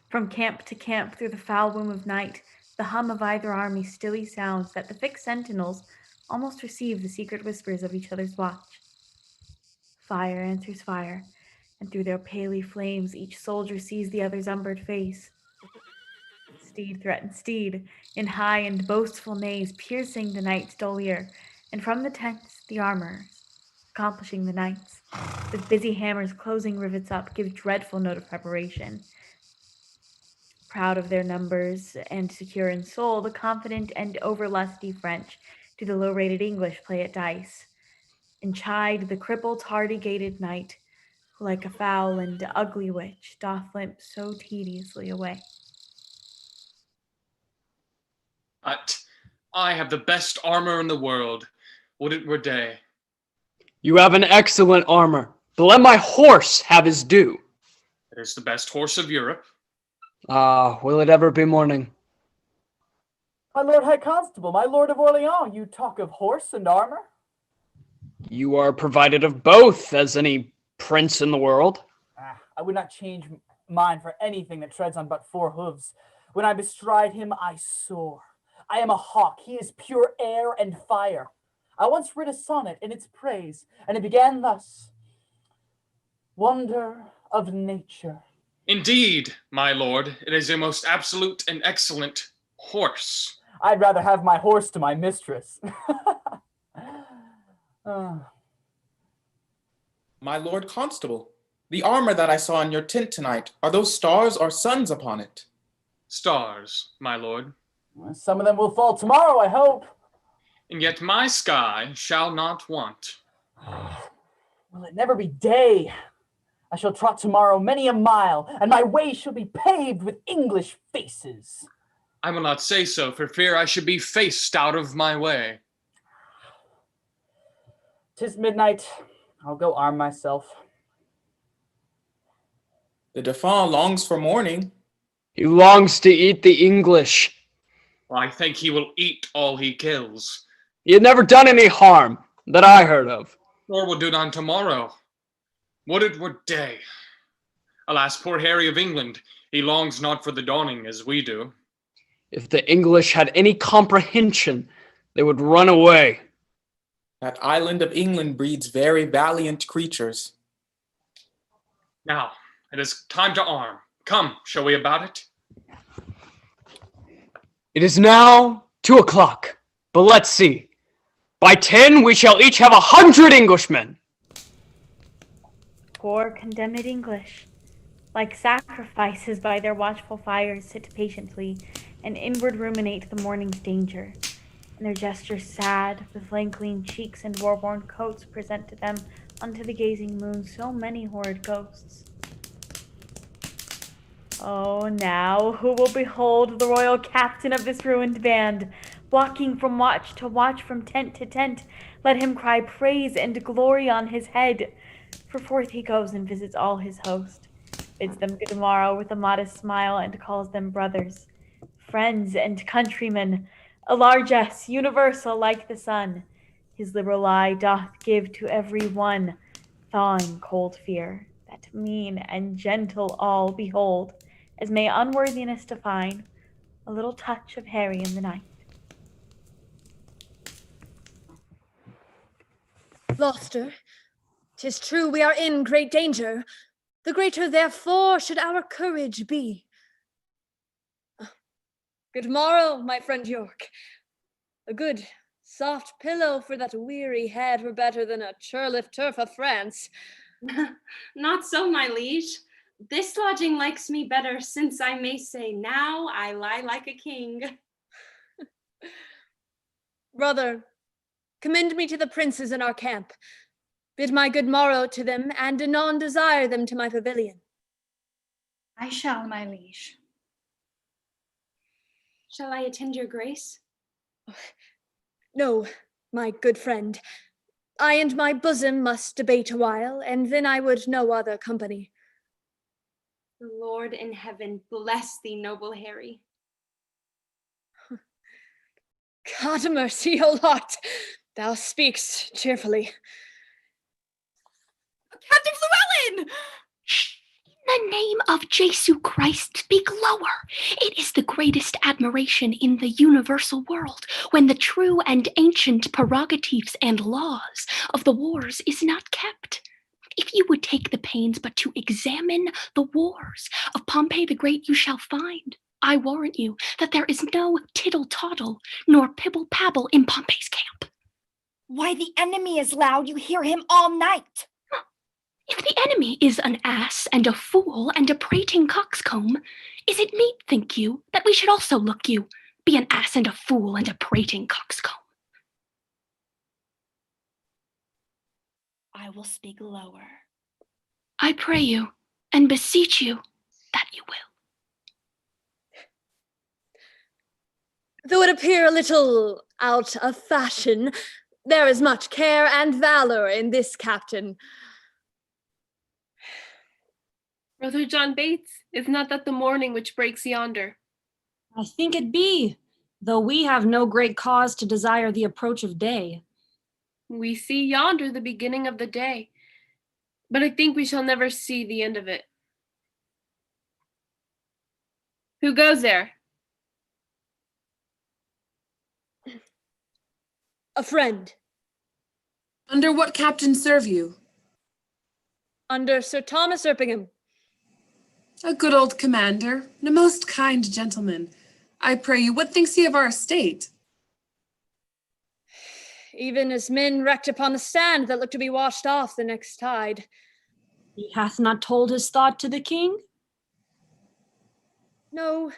From camp to camp through the foul womb of night, the hum of either army stilly sounds that the fixed sentinels almost receive the secret whispers of each other's watch. Fire answers fire, and through their paly flames each soldier sees the other's umbered face. Steed threatens steed, in high and boastful neighs, piercing the night's dull ear, and from the tents the armorers, accomplishing the nights, with busy hammers closing rivets up, give dreadful note of preparation. Proud of their numbers and secure in soul, the confident and overlusty French do the low-rated English play at dice, and chide the crippled, hardy-gated knight, who like a foul and ugly witch doth limp so tediously away. But I have the best armor in the world, Would it were day. You have an excellent armor, but let my horse have his due. It is the best horse of Europe. Ah, will it ever be morning? My Lord High Constable, my Lord of Orleans, you talk of horse and armor? You are provided of both, as any prince in the world. I would not change mine for anything that treads on but 4 hooves. When I bestride him, I soar. I am a hawk. He is pure air and fire. I once writ a sonnet in its praise, and it began thus: Wonder of nature. Indeed, my lord, it is a most absolute and excellent horse. I'd rather have my horse to my mistress. My Lord Constable, the armor that I saw in your tent tonight, are those stars or suns upon it? Stars, my lord. Some of them will fall tomorrow, I hope. And yet my sky shall not want. Will it never be day? I shall trot tomorrow many a mile, and my way shall be paved with English faces. I will not say so, for fear I should be faced out of my way. 'Tis midnight. I'll go arm myself. The Dauphin longs for morning. He longs to eat the English. I think he will eat all he kills. He had never done any harm, that I heard of. Nor will do none tomorrow. Would it were day. Alas, poor Harry of England, he longs not for the dawning as we do. If the English had any comprehension, they would run away. That island of England breeds very valiant creatures. Now, it is time to arm. Come, shall we about it? It is now 2 o'clock, but let's see. By 10, we shall each have 100 Englishmen. Poor condemned English, like sacrifices by their watchful fires, sit patiently and inward ruminate the morning's danger, and their gestures sad, with lank-lean cheeks and war-worn coats, present to them unto the gazing moon so many horrid ghosts. Oh, now, who will behold the royal captain of this ruined band, walking from watch to watch, from tent to tent? Let him cry praise and glory on his head, for forth he goes and visits all his host, bids them good morrow with a modest smile, and calls them brothers, friends, and countrymen, a largesse universal like the sun. His liberal eye doth give to every one, thawing cold fear, that mean and gentle all behold, as may unworthiness define, a little touch of Harry in the night. Gloucester, 'tis true we are in great danger. The greater therefore should our courage be. Good morrow, my friend York. A good soft pillow for that weary head were better than a churlish turf of France. Not so, my liege. This lodging likes me better, since I may say now I lie like a king. Brother, commend me to the princes in our camp. Bid my good morrow to them, and anon desire them to my pavilion. I shall, my liege. Shall I attend your grace? No, my good friend. I and my bosom must debate a while, and then I would no other company. The Lord in heaven bless thee, noble Harry. God mercy, O Lot, thou speakst cheerfully. Captain Llewellyn! In the name of Jesu Christ, speak lower. It is the greatest admiration in the universal world when the true and ancient prerogatives and laws of the wars is not kept. If you would take the pains but to examine the wars of Pompey the Great, you shall find, I warrant you, that there is no tittle-tattle nor pibble-pabble in Pompey's camp. Why, the enemy is loud, you hear him all night. If the enemy is an ass and a fool and a prating coxcomb, is it meet, think you, that we should also look you, be an ass and a fool and a prating coxcomb? I will speak lower. I pray you and beseech you that you will. Though it appear a little out of fashion, There is much care and valor in this captain. Brother John Bates, is not that the morning which breaks yonder? I think it be, though we have no great cause to desire the approach of day. We see yonder the beginning of the day, but I think we shall never see the end of it. Who goes there? A friend. Under what captain serve you? Under Sir Thomas Erpingham. A good old commander, and a most kind gentleman. I pray you, what thinks he of our estate? Even as men wrecked upon the sand that look to be washed off the next tide. He hath not told his thought to the king? No.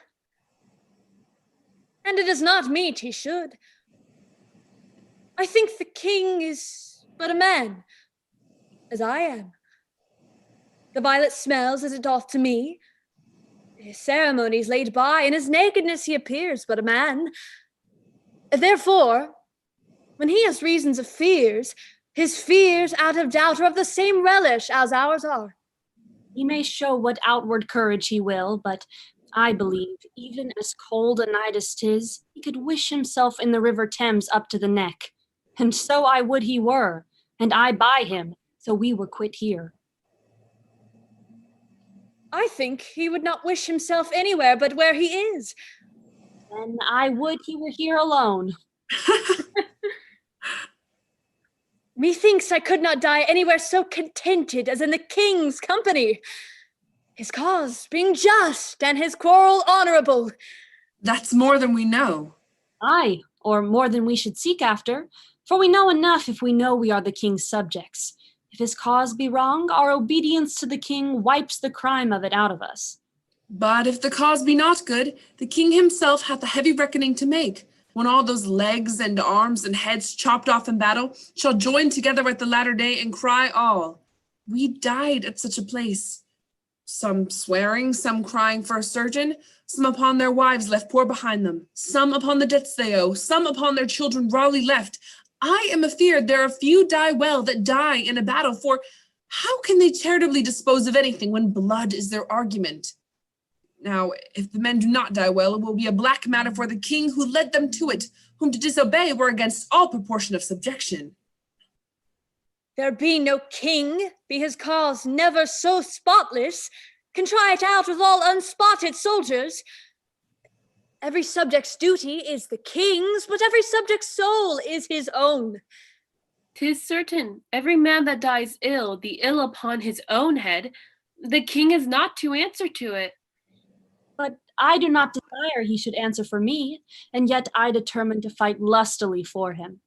And it is not meet he should. I think the king is but a man, as I am. The violet smells as it doth to me. His ceremonies laid by, in his nakedness he appears but a man. Therefore, when he has reasons of fears, his fears out of doubt are of the same relish as ours are. He may show what outward courage he will, but I believe, even as cold a night as 'tis, he could wish himself in the river Thames up to the neck. And so I would he were, and I by him, so we were quit here. I think he would not wish himself anywhere but where he is. Then I would he were here alone. Methinks I could not die anywhere so contented as in the king's company. His cause being just and his quarrel honorable. That's more than we know. Aye, or more than we should seek after, for we know enough if we know we are the king's subjects. If his cause be wrong, our obedience to the king wipes the crime of it out of us. But if the cause be not good, the king himself hath a heavy reckoning to make, when all those legs and arms and heads chopped off in battle shall join together at the latter day and cry all. We died at such a place. Some swearing, some crying for a surgeon, some upon their wives left poor behind them, some upon the debts they owe, some upon their children rawly left. I am afeard there are few die well that die in a battle, for how can they charitably dispose of anything when blood is their argument? Now, if the men do not die well, it will be a black matter for the king who led them to it, whom to disobey were against all proportion of subjection. There be no king, be his cause never so spotless, can try it out with all unspotted soldiers. Every subject's duty is the king's, but every subject's soul is his own. 'Tis certain, every man that dies ill, the ill upon his own head, the king is not to answer to it. But I do not desire he should answer for me, and yet I determine to fight lustily for him.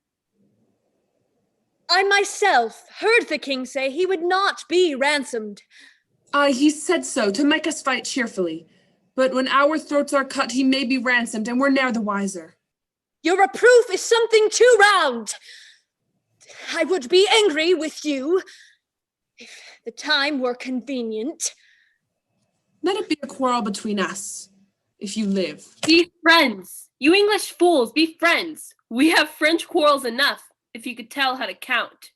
I myself heard the king say he would not be ransomed. Aye, he said so, to make us fight cheerfully. But when our throats are cut, he may be ransomed, and we're ne'er the wiser. Your reproof is something too round. I would be angry with you, if the time were convenient. Let it be a quarrel between us, if you live. Be friends. You English fools, be friends. We have French quarrels enough, if you could tell how to count.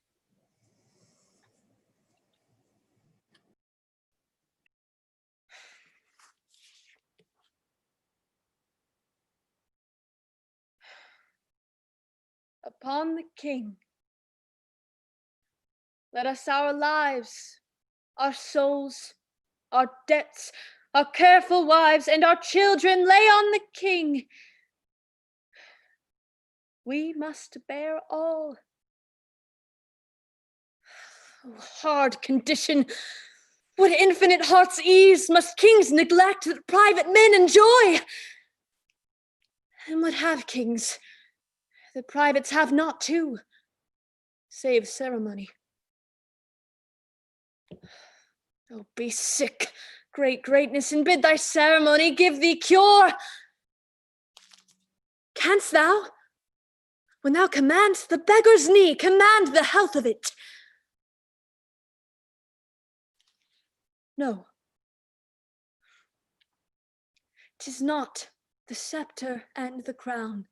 Upon the king, let us our lives, our souls, our debts, our careful wives, and our children lay on the king. We must bear all. Oh, hard condition! What infinite heart's ease must kings neglect that private men enjoy? And what have kings that privates have not too, save ceremony? Oh, be sick, great greatness, and bid thy ceremony give thee cure. Canst thou, when thou commandst the beggar's knee, command the health of it? No. 'Tis not the scepter and the crown,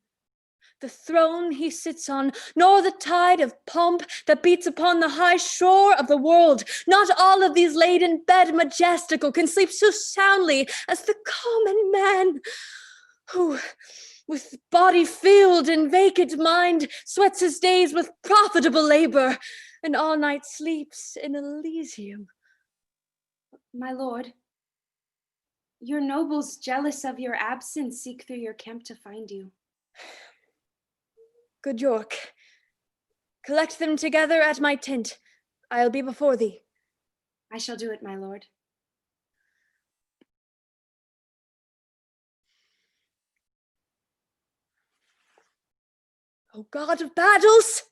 the throne he sits on, nor the tide of pomp that beats upon the high shore of the world. Not all of these laid in bed majestical can sleep so soundly as the common man, who, with body filled and vacant mind, sweats his days with profitable labor, and all night sleeps in Elysium. My lord, your nobles, jealous of your absence, seek through your camp to find you. Good York, collect them together at my tent. I'll be before thee. I shall do it, my lord. O God of battles,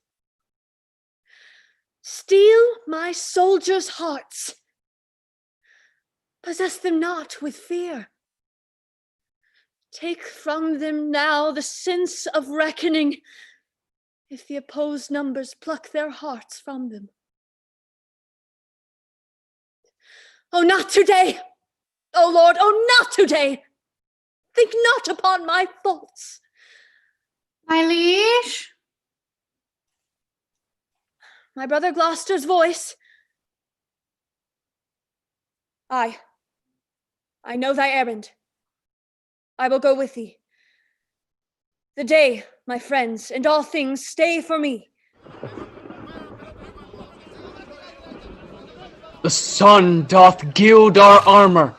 steel my soldiers' hearts. Possess them not with fear. Take from them now the sense of reckoning, if the opposed numbers pluck their hearts from them. Oh, not today! O Lord, oh, not today! Think not upon my faults. My liege? My brother Gloucester's voice. I know thy errand. I will go with thee. The day, my friends, and all things stay for me. The sun doth gild our armor.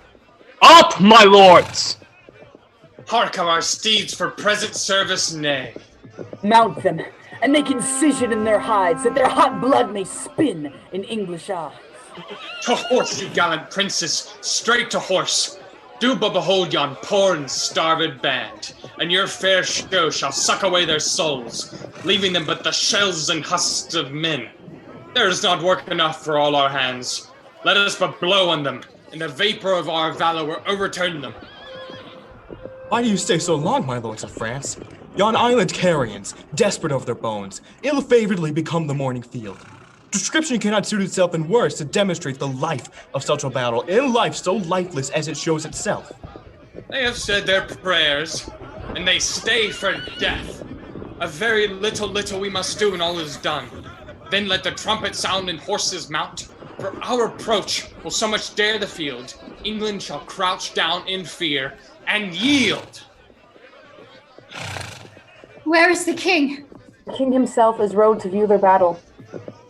Up, my lords! Hark of our steeds for present service, nay. Mount them, and make incision in their hides, that their hot blood may spin in English eyes. To horse, you gallant princes, straight to horse. Do but behold yon poor and starved band, and your fair show shall suck away their souls, leaving them but the shells and husks of men. There is not work enough for all our hands. Let us but blow on them, and the vapor of our valor will overturn them. Why do you stay so long, my lords of France? Yon island carrions, desperate of their bones, ill-favoredly become the morning field. Description cannot suit itself in words to demonstrate the life of such a battle, in life so lifeless as it shows itself. They have said their prayers, and they stay for death. A very little we must do, and all is done. Then let the trumpet sound and horses mount. For our approach will so much dare the field, England shall crouch down in fear and yield. Where is the king? The king himself is rode to view their battle.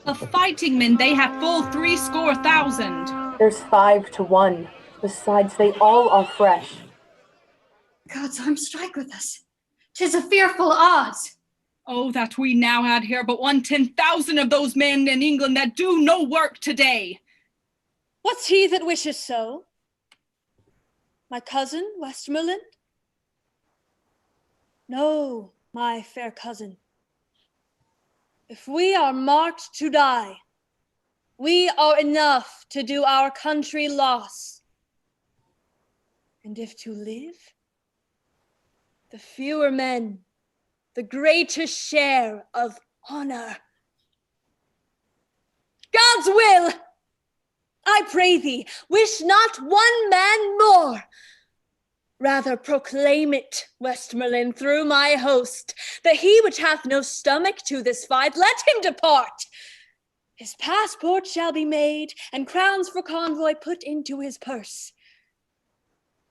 Of fighting men they have full 70,000. There's 5 to 1. Besides, they all are fresh. God's arm strike with us. 'Tis a fearful odds. Oh, that we now had here but 1/10,000 of those men in England that do no work today. What's he that wishes so? My cousin, Westmoreland? No, my fair cousin. If we are marked to die, we are enough to do our country loss. And if to live, the fewer men, the greater share of honor. God's will! I pray thee, wish not one man more. Rather proclaim it, Westmoreland, through my host, that he which hath no stomach to this fight, let him depart. His passport shall be made, and crowns for convoy put into his purse.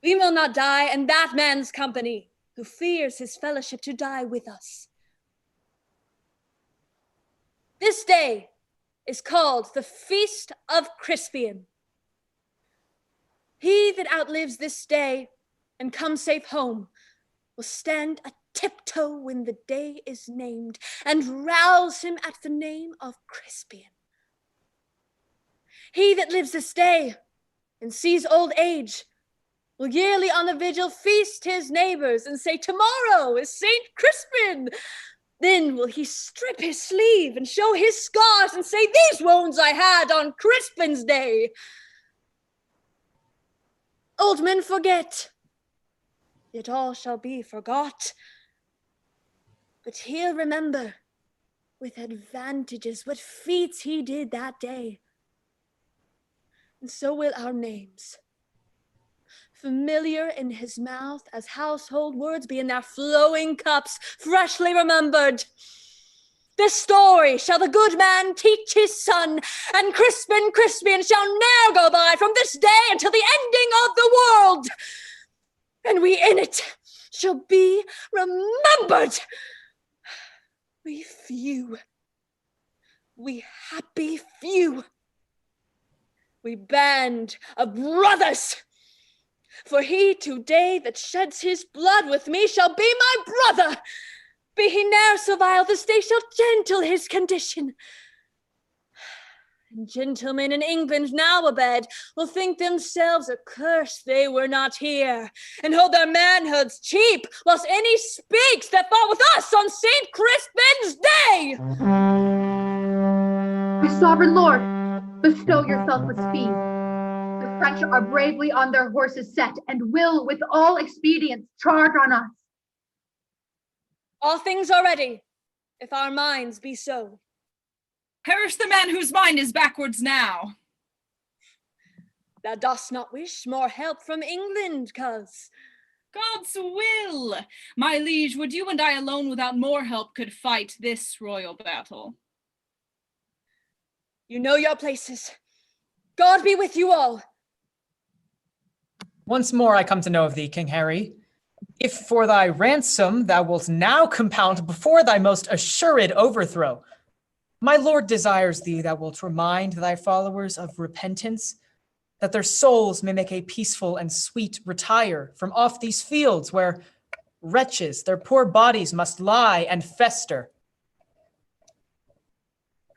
We will not die in that man's company, who fears his fellowship to die with us. This day is called the Feast of Crispian. He that outlives this day and comes safe home will stand a tiptoe when the day is named and rouse him at the name of Crispian. He that lives this day and sees old age will yearly on the vigil feast his neighbors and say, tomorrow is Saint Crispin. Then will he strip his sleeve and show his scars and say, these wounds I had on Crispin's day. Old men forget, yet all shall be forgot. But he'll remember with advantages what feats he did that day. And so will our names. familiar in his mouth as household words be in their flowing cups, freshly remembered. This story shall the good man teach his son, and Crispin shall ne'er go by from this day until the ending of the world. And we in it shall be remembered. We few, we happy few, we band of brothers. For he today that sheds his blood with me shall be my brother. Be he ne'er so vile, this day shall gentle his condition. And gentlemen in England now abed will think themselves accursed they were not here, and hold their manhoods cheap, whilst any speaks that fought with us on St. Crispin's Day. My sovereign lord, bestow yourself with speed. The French are bravely on their horses set, and will with all expedients charge on us. All things are ready, if our minds be so. Perish the man whose mind is backwards now. Thou dost not wish more help from England, coz. God's will! My liege, would you and I alone without more help could fight this royal battle? You know your places. God be with you all. Once more I come to know of thee, King Harry. If for thy ransom thou wilt now compound before thy most assured overthrow, my lord desires thee thou wilt remind thy followers of repentance, that their souls may make a peaceful and sweet retire from off these fields where wretches their poor bodies must lie and fester.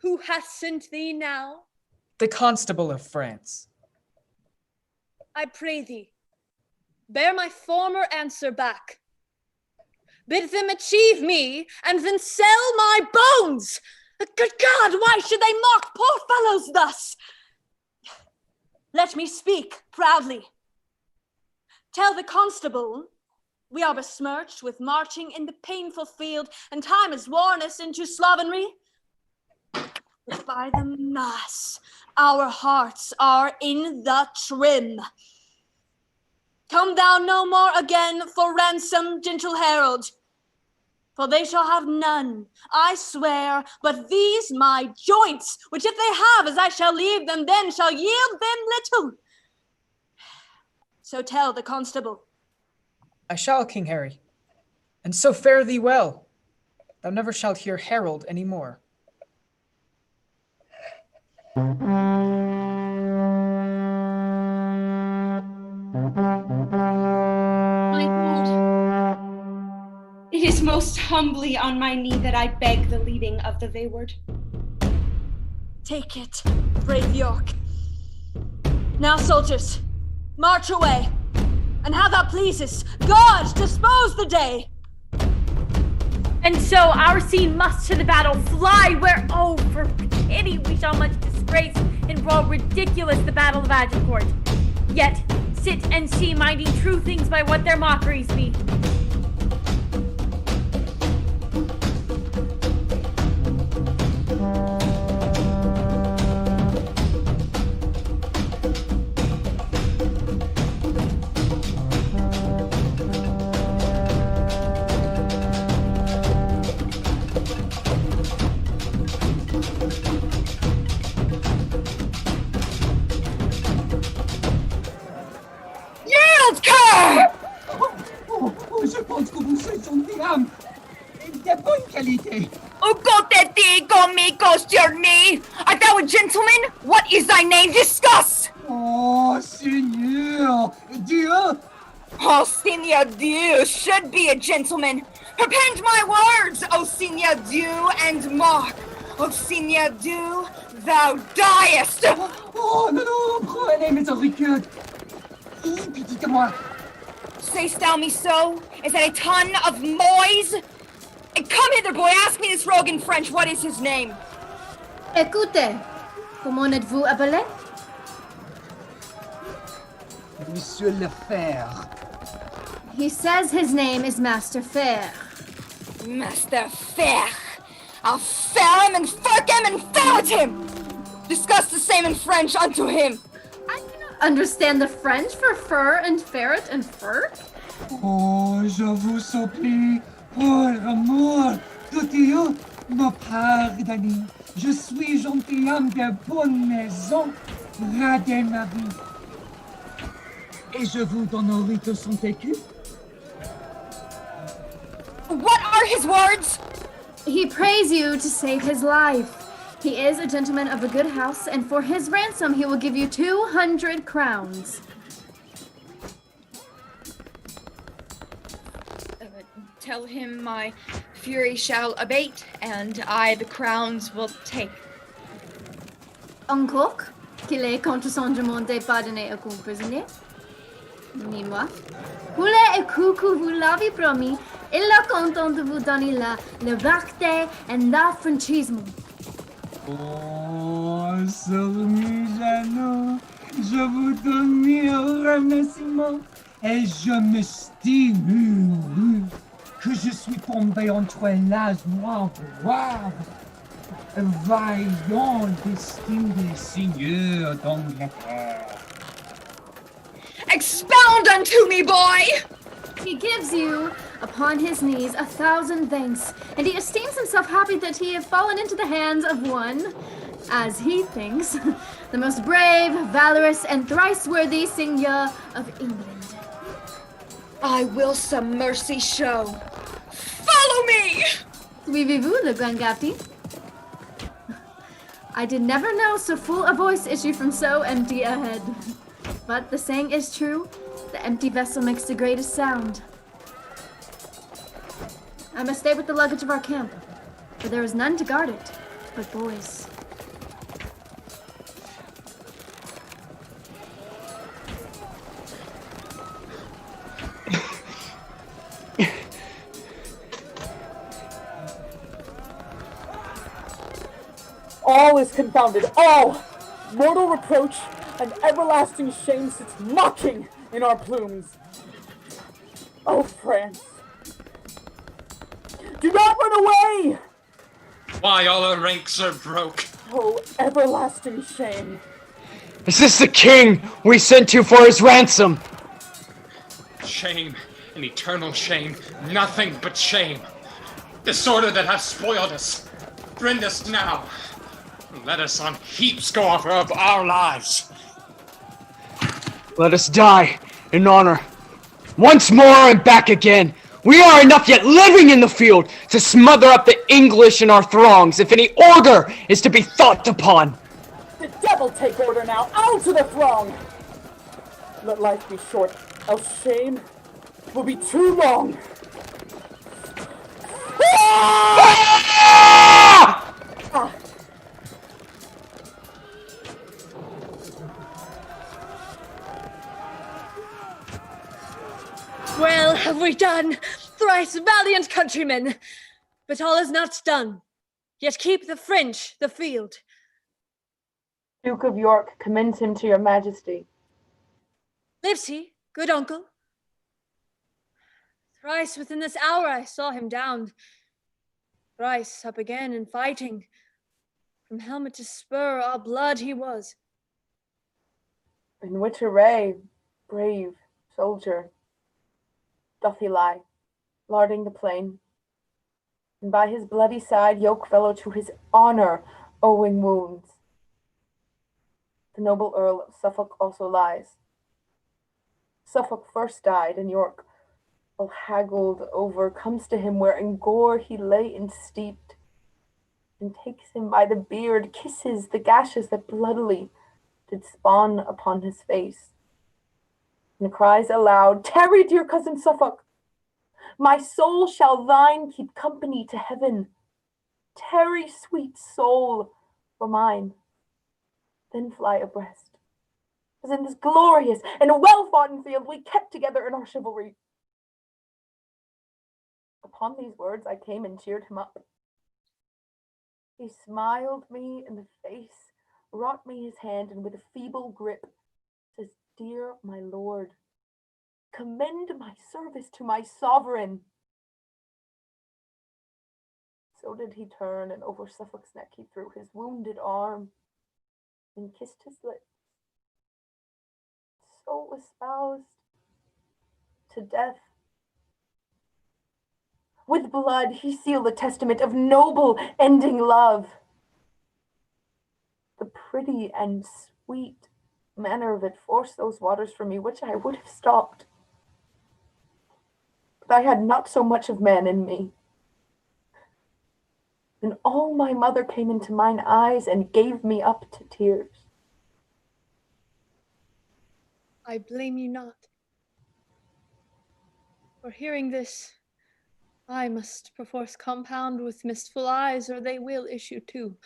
Who hath sent thee now? The Constable of France. I pray thee, bear my former answer back. Bid them achieve me, and then sell my bones. Good God, why should they mock poor fellows thus? Let me speak proudly. Tell the constable we are besmirched with marching in the painful field, and time has worn us into slovenry. But by the mass, our hearts are in the trim. Come thou no more again for ransom, gentle herald, for they shall have none, I swear, but these my joints, which if they have, as I shall leave them, then shall yield them little. So tell the constable. I shall, King Harry, and so fare thee well. Thou never shalt hear herald any more. My lord, it is most humbly on my knee that I beg the leading of the wayward. Take it, brave York. Now, soldiers, march away, and how thou pleasest, God dispose the day. And so our scene must to the battle fly, where, oh, for pity, we shall much disgrace and grow ridiculous the battle of Agincourt. Yet sit and see, minding true things by what their mockeries be. Je pense que vous soyez son diam de bonne qualité. Who got that thee got me cost your knee? Art thou a gentleman? What is thy name? Discuss! Oh, Seigneur Dieu! Oh, Seigneur Dieu should be a gentleman. Repent my words, O Seigneur Dieu and Mark. O Seigneur Dieu, thou diest! Oh, non, non, prenez miséricorde. Dites-moi. Say'st thou me so? Is that a ton of moise? Come hither, boy, ask me this rogue in French. What is his name? Écoutez, comment êtes-vous appelé? Monsieur le Fer. He says his name is Master Fair. Master Fair. I'll fell him and fork him and fout him. Discuss the same in French unto him. I do not Understand the French for fur and ferret and fur? Oh, je vous supplie, pour l'amour de Dieu, me pardonnez. Je suis gentilhomme de bonne maison, radin Marie. Et je vous donnerai 200 écus. What are his words? He prays you to save his life. He is a gentleman of a good house, and for his ransom he will give you 200 crowns. Tell him my fury shall abate, and I the crowns will take. Encore, qu'il est contre son demande pardonné à coup prisonnier. Ni moi. Poulet et coucou, vous l'avez promis. Il est content de vous donner la liberté et l'affranchisement. Oh, sœur Jeannot, je vous donne mes remerciements et je m'estime heureux que je suis tombé entre l'âge noir brave, vaillant distingué seigneur d'Angleterre. Expound unto me, boy! He gives you, upon his knees, 1,000 thanks, and he esteems himself happy that he have fallen into the hands of one, as he thinks, the most brave, valorous, and thrice worthy seigneur of England. I will some mercy show. Follow me! Suivez-vous, le grand captain? I did never know so full a voice issue from so empty a head. But the saying is true, the empty vessel makes the greatest sound. I must stay with the luggage of our camp, for there is none to guard it but boys. All is confounded, all! Mortal reproach and everlasting shame sits mocking in our plumes. Oh, France, do not run away! Why, all our ranks are broke. Oh, everlasting shame. Is this the king we sent to for his ransom? Shame, an eternal shame, nothing but shame. Disorder that hath spoiled us, rend us now. Let us on heaps go offer of our lives. Let us die in honor. Once more and back again. We are enough yet living in the field to smother up the English in our throngs if any order is to be thought upon. The devil take order now, out to the throng! Let life be short, else shame will be too long. Ah! Well have we done, thrice valiant countrymen. But all is not done. Yet keep the French the field. Duke of York, commend him to your majesty. Lives he, good uncle? Thrice within this hour I saw him down. Thrice up again and fighting. From helmet to spur, all blood he was. In which array, brave soldier, doth he lie, larding the plain, and by his bloody side yoke fellow to his honor owing wounds. The noble Earl of Suffolk also lies. Suffolk first died, and York, all haggled over, comes to him where in gore he lay ensteeped, and takes him by the beard, kisses the gashes that bloodily did spawn upon his face, and cries aloud, "Tarry, dear cousin Suffolk! My soul shall thine keep company to heaven. Tarry, sweet soul, for mine. Then fly abreast, as in this glorious and well-foughten field we kept together in our chivalry." Upon these words I came and cheered him up. He smiled me in the face, wrought me his hand, and with a feeble grip says, "Dear my lord, commend my service to my sovereign." So did he turn, and over Suffolk's neck he threw his wounded arm and kissed his lips. soul espoused to death. With blood he sealed the testament of noble ending love. The pretty and sweet manner of it forced those waters from me, which I would have stopped. But I had not so much of man in me. Then all my mother came into mine eyes and gave me up to tears. I blame you not. For hearing this, I must perforce compound with mistful eyes, or they will issue too.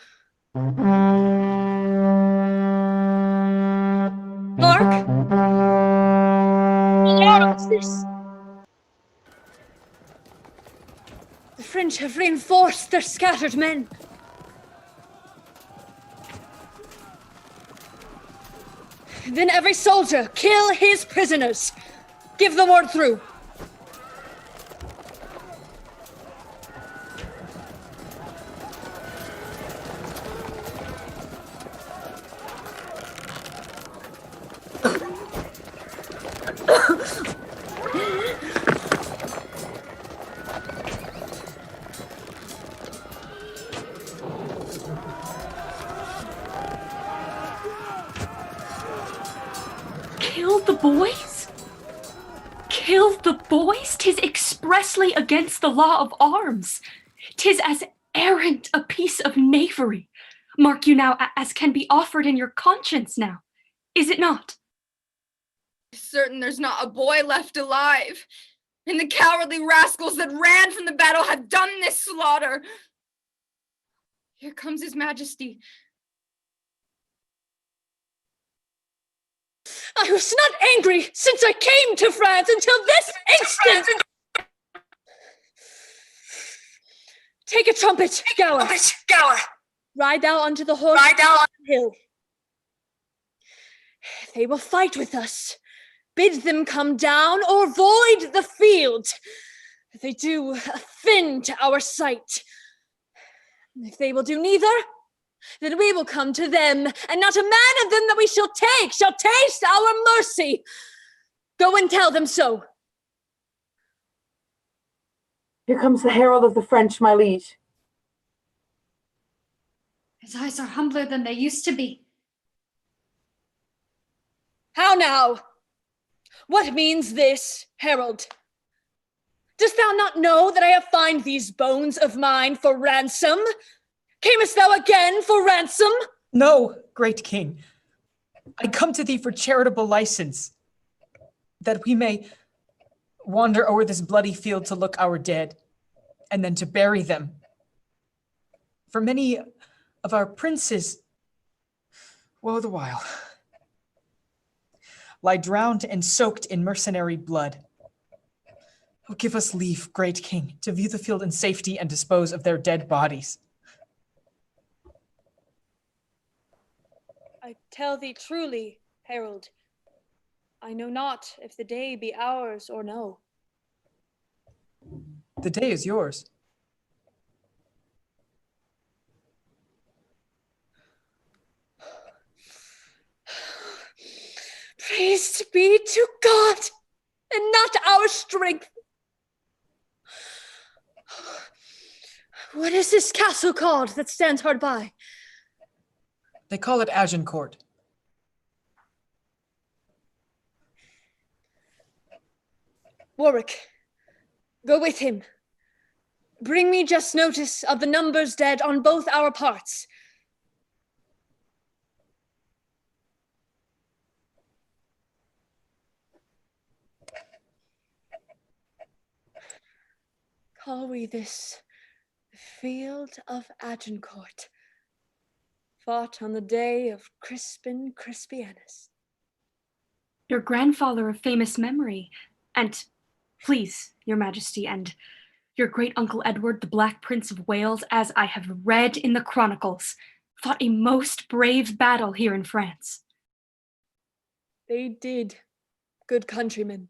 Hark! What's this? The French have reinforced their scattered men. Then every soldier kill his prisoners. Give the word through. Kill the boys? Kill the boys? 'Tis expressly against the law of arms. 'Tis as arrant a piece of knavery. Mark you now, as can be offered in your conscience now. Is it not? Certain there's not a boy left alive, and the cowardly rascals that ran from the battle have done this slaughter. Here comes His Majesty. I was not angry since I came to France until this instant! Take a trumpet, Gower. Ride thou unto the horse on the hill. They will fight with us. Bid them come down or void the field. If they do, offend our sight. If they will do neither, then we will come to them, and not a man of them that we shall take shall taste our mercy. Go and tell them so. Here comes the herald of the French, my liege. His eyes are humbler than they used to be. How now? What means this, herald? Dost thou not know that I have fined these bones of mine for ransom? Camest thou again for ransom? No, great king. I come to thee for charitable license, that we may wander o'er this bloody field to look our dead, and then to bury them. For many of our princes, woe the while, lie drowned and soaked in mercenary blood. Oh, give us leave, great king, to view the field in safety and dispose of their dead bodies. I tell thee truly, herald, I know not if the day be ours or no. The day is yours. Praise be to God, and not our strength. What is this castle called that stands hard by? They call it Agincourt. Warwick, go with him. Bring me just notice of the numbers dead on both our parts. Call we this the field of Agincourt, fought on the day of Crispin Crispianus. Your grandfather of famous memory, and please, your majesty, and your great uncle Edward, the Black Prince of Wales, as I have read in the chronicles, fought a most brave battle here in France. They did, good countrymen.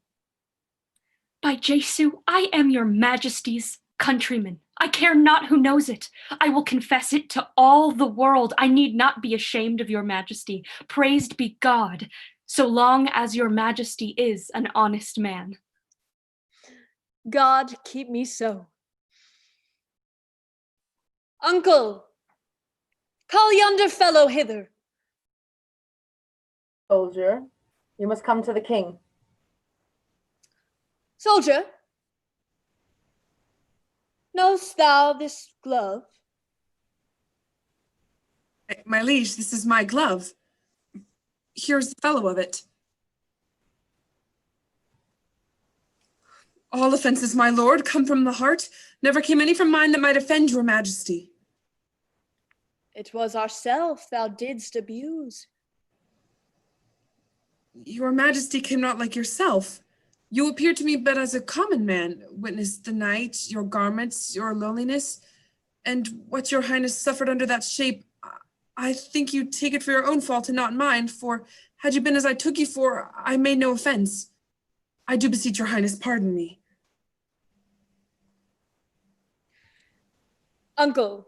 By Jesu, I am your majesty's countryman. I care not who knows it. I will confess it to all the world. I need not be ashamed of your majesty. Praised be God. so long as your majesty is an honest man. God keep me so. Uncle, call yonder fellow hither. Soldier, you must come to the king. Soldier, knowest thou this glove? My liege, this is my glove. Here's the fellow of it. All offences, my lord, come from the heart. Never came any from mine that might offend your majesty. It was ourself thou didst abuse. Your majesty came not like yourself. You appear to me but as a common man. Witness the night, your garments, your loneliness, and what your highness suffered under that shape. I think you take it for your own fault and not mine, for had you been as I took you for, I made no offense. I do beseech your highness pardon me. Uncle,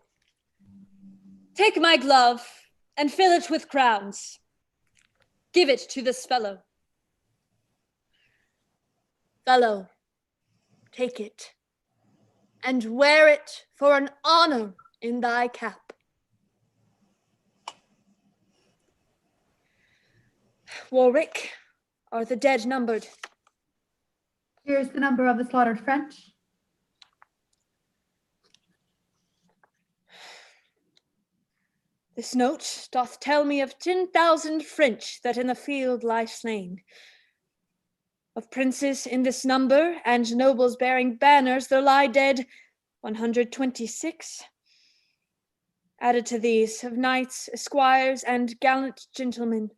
take my glove and fill it with crowns. Give it to this fellow. Fellow, take it and wear it for an honor in thy cap. Warwick, are the dead numbered? Here's the number of the slaughtered French. This note doth tell me of 10,000 French that in the field lie slain. Of princes in this number, and nobles bearing banners, there lie dead 126. Added to these, of knights, esquires, and gallant gentlemen,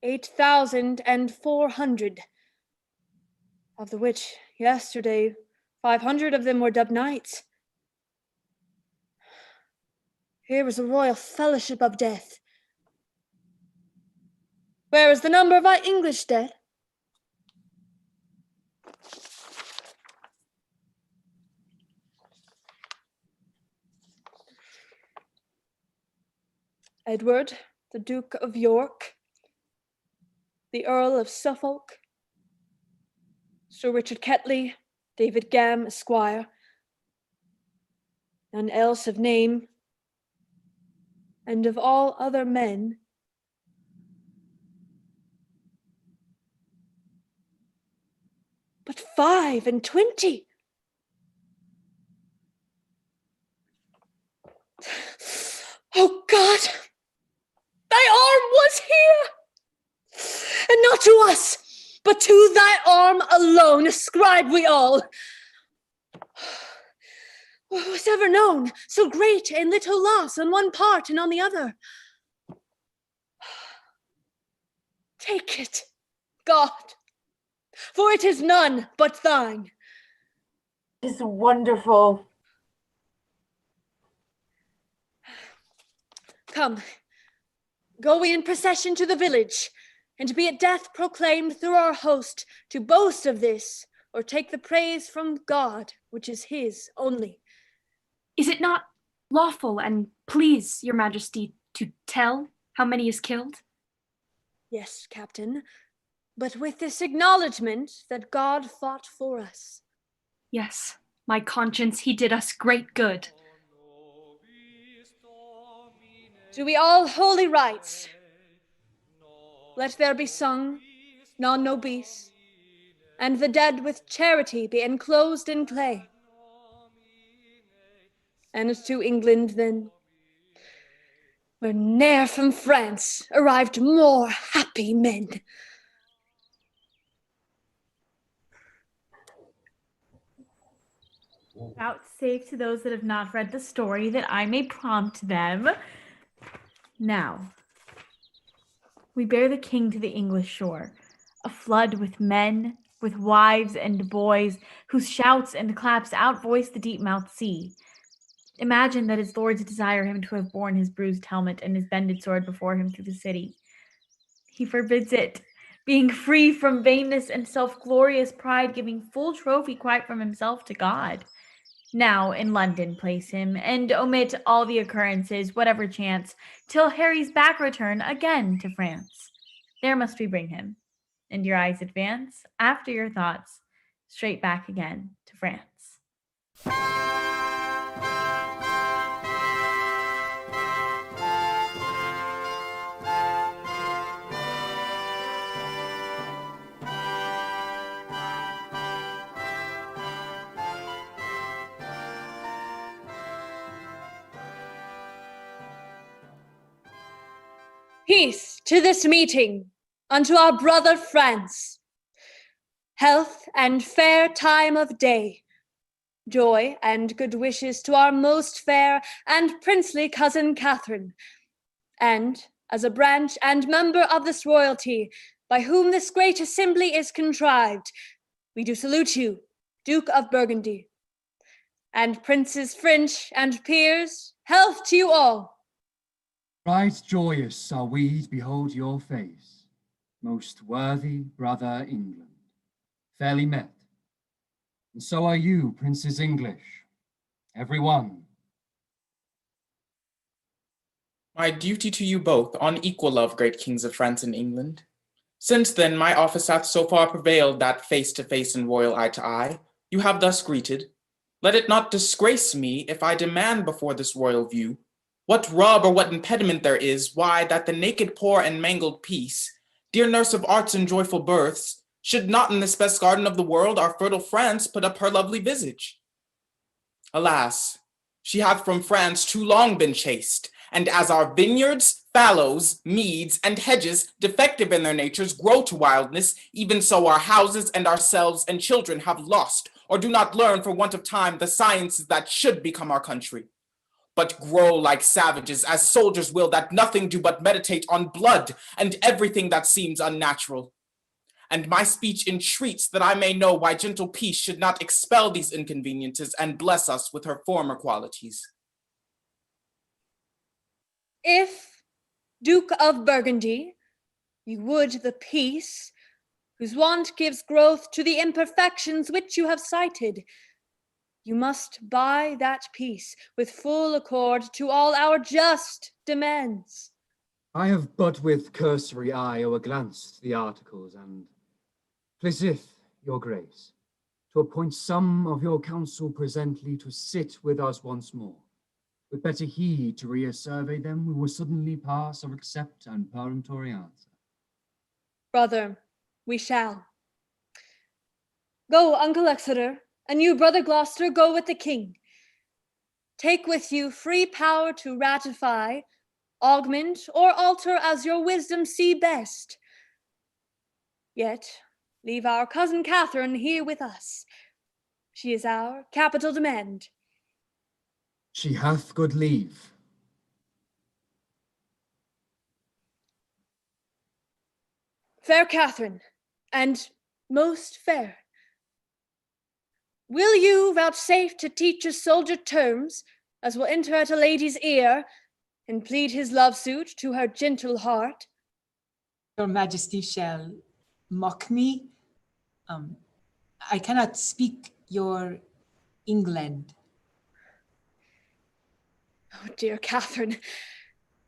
8,400, of the which yesterday 500 of them were dubbed knights. Here is a royal fellowship of death. Where is the number of our English dead? Edward, the Duke of York, the Earl of Suffolk, Sir Richard Ketley, David Gam, Esquire, none else of name, and of all other men, but 25. Oh God, thy arm was here, and not to us, but to thy arm alone ascribe we all. What was ever known so great and little loss on one part and on the other? Take it, God, for it is none but thine. It is wonderful. Come, go we in procession to the village, and be it death proclaimed through our host to boast of this, or take the praise from God, which is his only. Is it not lawful and please your majesty to tell how many is killed? Yes, Captain, but with this acknowledgement that God fought for us. Yes, my conscience, he did us great good. Do we all holy rites? Let there be sung, non nobis, and the dead with charity be enclosed in clay. And to England then, where ne'er from France arrived more happy men. Vouchsafe to those that have not read the story that I may prompt them. Now, we bear the king to the English shore, aflood with men, with wives and boys, whose shouts and claps outvoice the deep-mouthed sea. Imagine that his lords desire him to have borne his bruised helmet and his bended sword before him through the city. He forbids it, being free from vainness and self-glorious pride, giving full trophy quite from himself to God. Now in London place him, and omit all the occurrences, whatever chance, till Harry's back return again to France. There must we bring him, and your eyes advance, after your thoughts, straight back again to France. Peace to this meeting, unto our brother France. Health and fair time of day. Joy and good wishes to our most fair and princely cousin Catherine. And, as a branch and member of this royalty, by whom this great assembly is contrived, we do salute you, Duke of Burgundy. And princes French and peers, health to you all. Right joyous are we to behold your face, most worthy brother England. Fairly met. And so are you, princes English, every one. My duty to you both, on equal love, great kings of France and England. Since then my office hath so far prevailed that face to face and royal eye to eye, you have thus greeted. Let it not disgrace me if I demand before this royal view, what rub or what impediment there is, why that the naked poor and mangled peace, dear nurse of arts and joyful births, should not in this best garden of the world, our fertile France, put up her lovely visage. Alas, she hath from France too long been chased, and as our vineyards, fallows, meads, and hedges, defective in their natures, grow to wildness, even so our houses and ourselves and children have lost, or do not learn for want of time, the sciences that should become our country, but grow like savages, as soldiers will that nothing do but meditate on blood and everything that seems unnatural. And my speech entreats that I may know why gentle peace should not expel these inconveniences and bless us with her former qualities. If, Duke of Burgundy, you would the peace, whose want gives growth to the imperfections which you have cited, you must buy that peace with full accord to all our just demands. I have but with cursory eye o'erglanced the articles, and pleaseth your grace to appoint some of your council presently to sit with us once more. With better heed to resurvey them, we will suddenly pass or accept and peremptory answer. Brother, we shall. Go, Uncle Exeter, and you, Brother Gloucester, go with the king. Take with you free power to ratify, augment, or alter as your wisdom see best. Yet, leave our cousin Catherine here with us. She is our capital demand. She hath good leave. Fair Catherine, and most fair, will you vouchsafe to teach a soldier terms, as will enter at a lady's ear, and plead his love suit to her gentle heart? Your Majesty shall mock me. I cannot speak your England. Oh, dear Catherine,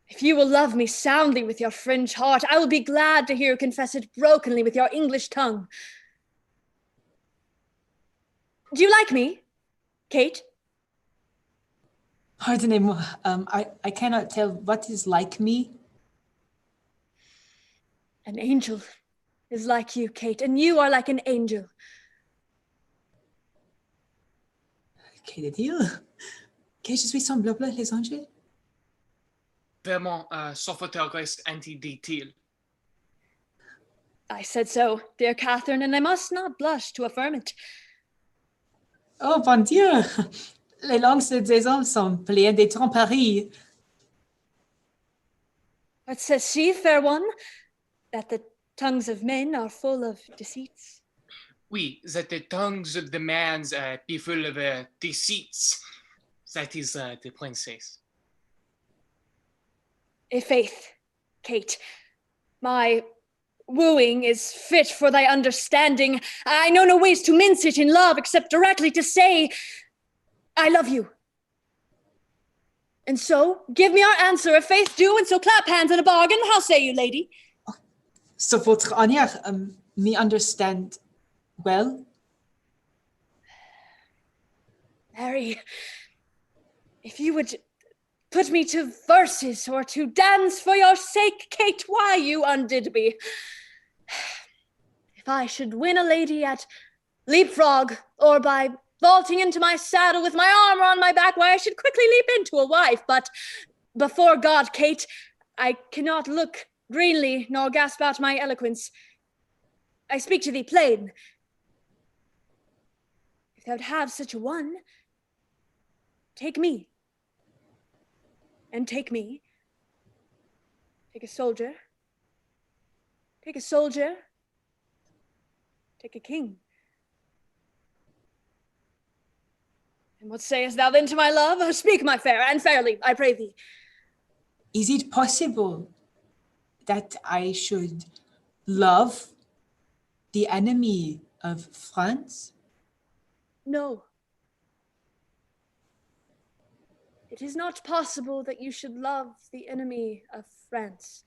if you will love me soundly with your French heart, I will be glad to hear you confess it brokenly with your English tongue. Do you like me, Kate? Pardonnez-moi, I cannot tell what is like me. An angel is like you, Kate, and you are like an angel. Quel dire? Que je suis semblable les anges? Vraiment, sauf terrestre anti dit-il. I said so, dear Catherine, and I must not blush to affirm it. Oh, bon Dieu! Les langues des hommes sont pleines de tromperies. What says she, fair one? That the tongues of men are full of deceits? Oui, that the tongues of the man's be full of deceits. That is the princess. Faith, Kate, my wooing is fit for thy understanding. I know no ways to mince it in love, except directly to say, I love you. And so, give me our answer if faith do, and so clap hands in a bargain. How say you, lady? So votre honneur, me understand well? Mary, if you would put me to verses or to dance for your sake, Kate, why you undid me. If I should win a lady at leapfrog, or by vaulting into my saddle with my armor on my back, why I should quickly leap into a wife. But before God, Kate, I cannot look greenly nor gasp out my eloquence. I speak to thee plain. If thou'd have such a one, take me. And take me. Take a soldier. Take a soldier. Take a king. And what sayest thou then to my love? Speak, my fair, and fairly, I pray thee. Is it possible that I should love the enemy of France? No. It is not possible that you should love the enemy of France.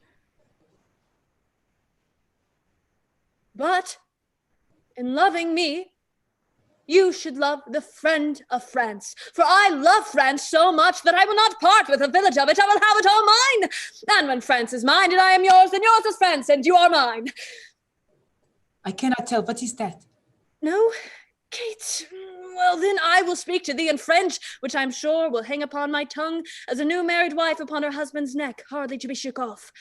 But, in loving me, you should love the friend of France. For I love France so much that I will not part with a village of it. I will have it all mine. And when France is mine and I am yours, then yours is France and you are mine. I cannot tell. What is that? No, Kate. Well, then I will speak to thee in French, which I'm sure will hang upon my tongue as a new married wife upon her husband's neck, hardly to be shook off.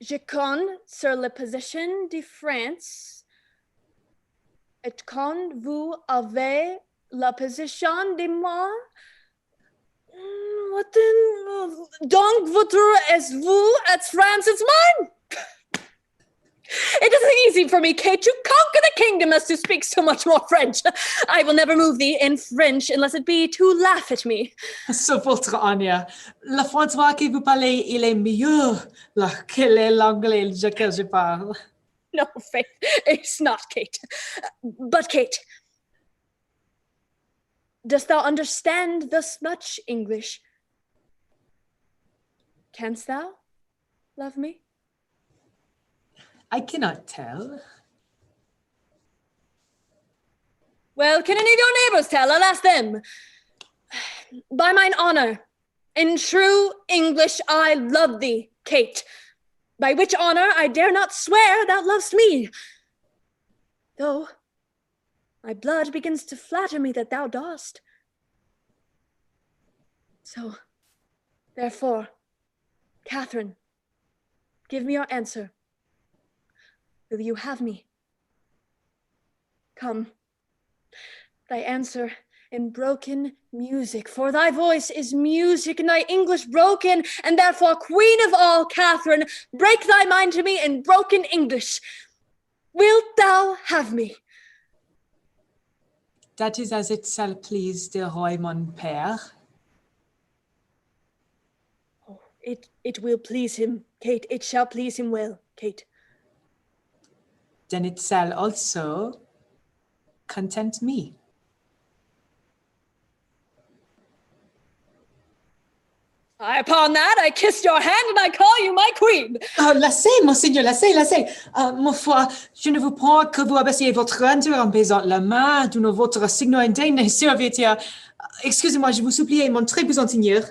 Je connais sur la position de France, et quand vous avez la position de moi, what then? Donc votre est vous, et France is mine. It isn't easy for me, Kate, to conquer the kingdom as to speak so much more French. I will never move thee in French unless it be to laugh at me. So, votre honneur, le François que vous parlez, il est mieux que l'anglais que je parle. No, Faith, it's not, Kate. But, Kate, dost thou understand thus much English? Canst thou love me? I cannot tell. Well, can any of your neighbors tell? I'll ask them. By mine honor, in true English, I love thee, Kate. By which honor I dare not swear thou lovest me. Though my blood begins to flatter me that thou dost. So, therefore, Catherine, give me your answer. Will you have me? Come, thy answer in broken music, for thy voice is music and thy English broken, and therefore, Queen of all, Catherine, break thy mind to me in broken English. Wilt thou have me? That is as it shall please the roi mon père. Oh, it will please him, Kate. It shall please him well, Kate. Then it shall also content me. Upon that, I kiss your hand and I call you my queen. Laissez, monseigneur, laissez. Ma foi, je ne vous prends que vous abaissez votre grandeur en baisant la main d'une votre signe indigne et serviteur. Excusez-moi, je vous supplie, mon très besoin seigneur.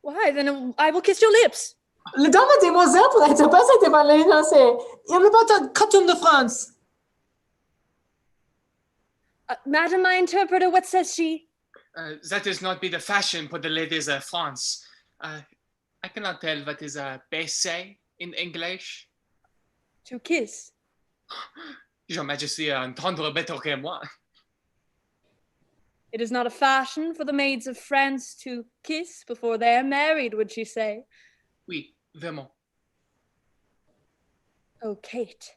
Why, then I will kiss your lips. Le dame a demoiselle pour être pas cette évaluation. Il n'y a pas de coutume de France. Madam, my interpreter, what says she? That is not be the fashion for the ladies of France. I cannot tell what is a baiser in English. To kiss. Your Majesty entendre better que moi. It is not a fashion for the maids of France to kiss before they are married, would she say? Oui, vraiment. Oh, Kate.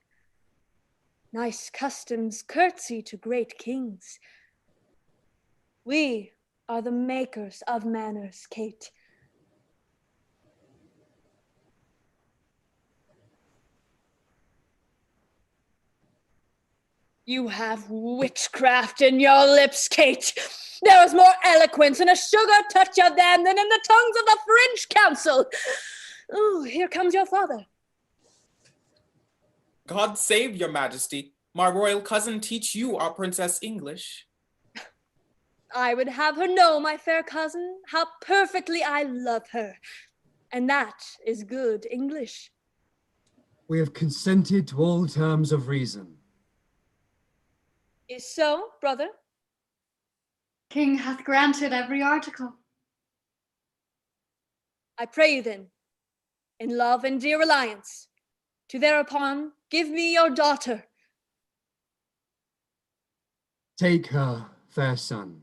Nice customs curtsy to great kings. We are the makers of manners, Kate. You have witchcraft in your lips, Kate. There is more eloquence in a sugar touch of them than in the tongues of the French council. Oh, here comes your father. God save your majesty. My royal cousin teach you our princess English. I would have her know, my fair cousin, how perfectly I love her. And that is good English. We have consented to all terms of reason. Is so, brother? King hath granted every article. I pray you then, in love and dear alliance, to thereupon give me your daughter. Take her, fair son,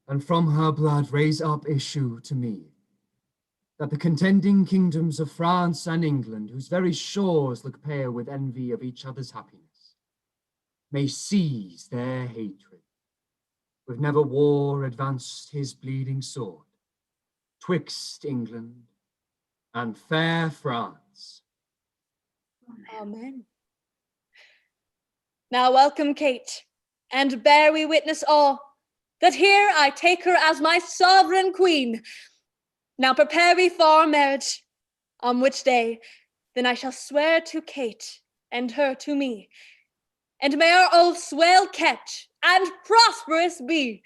and from her blood raise up issue to me, that the contending kingdoms of France and England, whose very shores look pale with envy of each other's happiness, may seize their hatred, with never war advanced his bleeding sword, twixt England and fair France. Amen. Now welcome, Kate, and bear we witness all, that here I take her as my sovereign queen. Now prepare we for our marriage, on which day then I shall swear to Kate and her to me, and may our oaths well kept and prosperous be.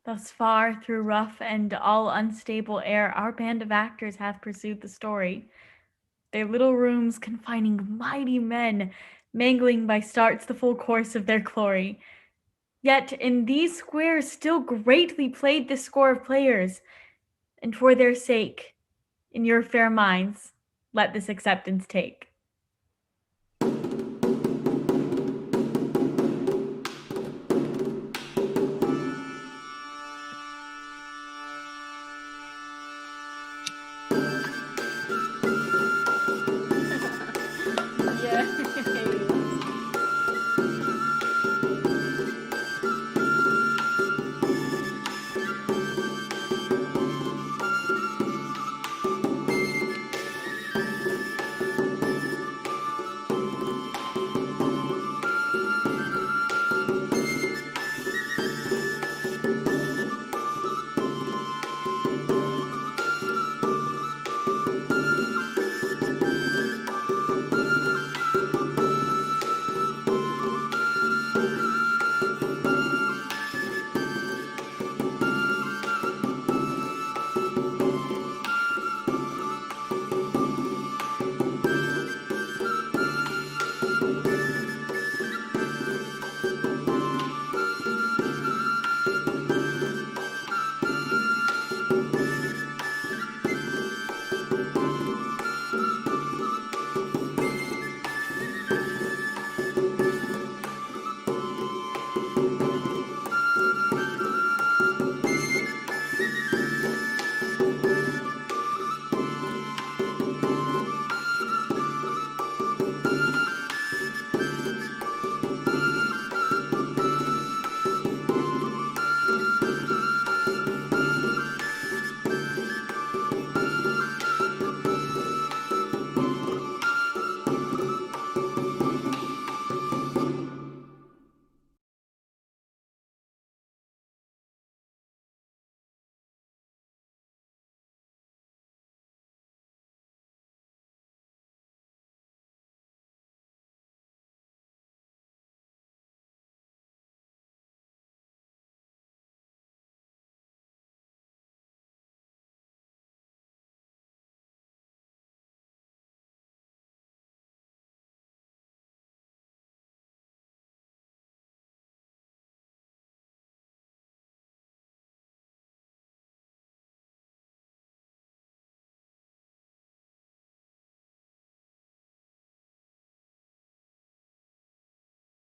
Thus far, through rough and all unstable air, our band of actors hath pursued the story. Their little rooms confining mighty men, mangling by starts the full course of their glory. Yet in these squares still greatly played this score of players, and for their sake, in your fair minds, let this acceptance take.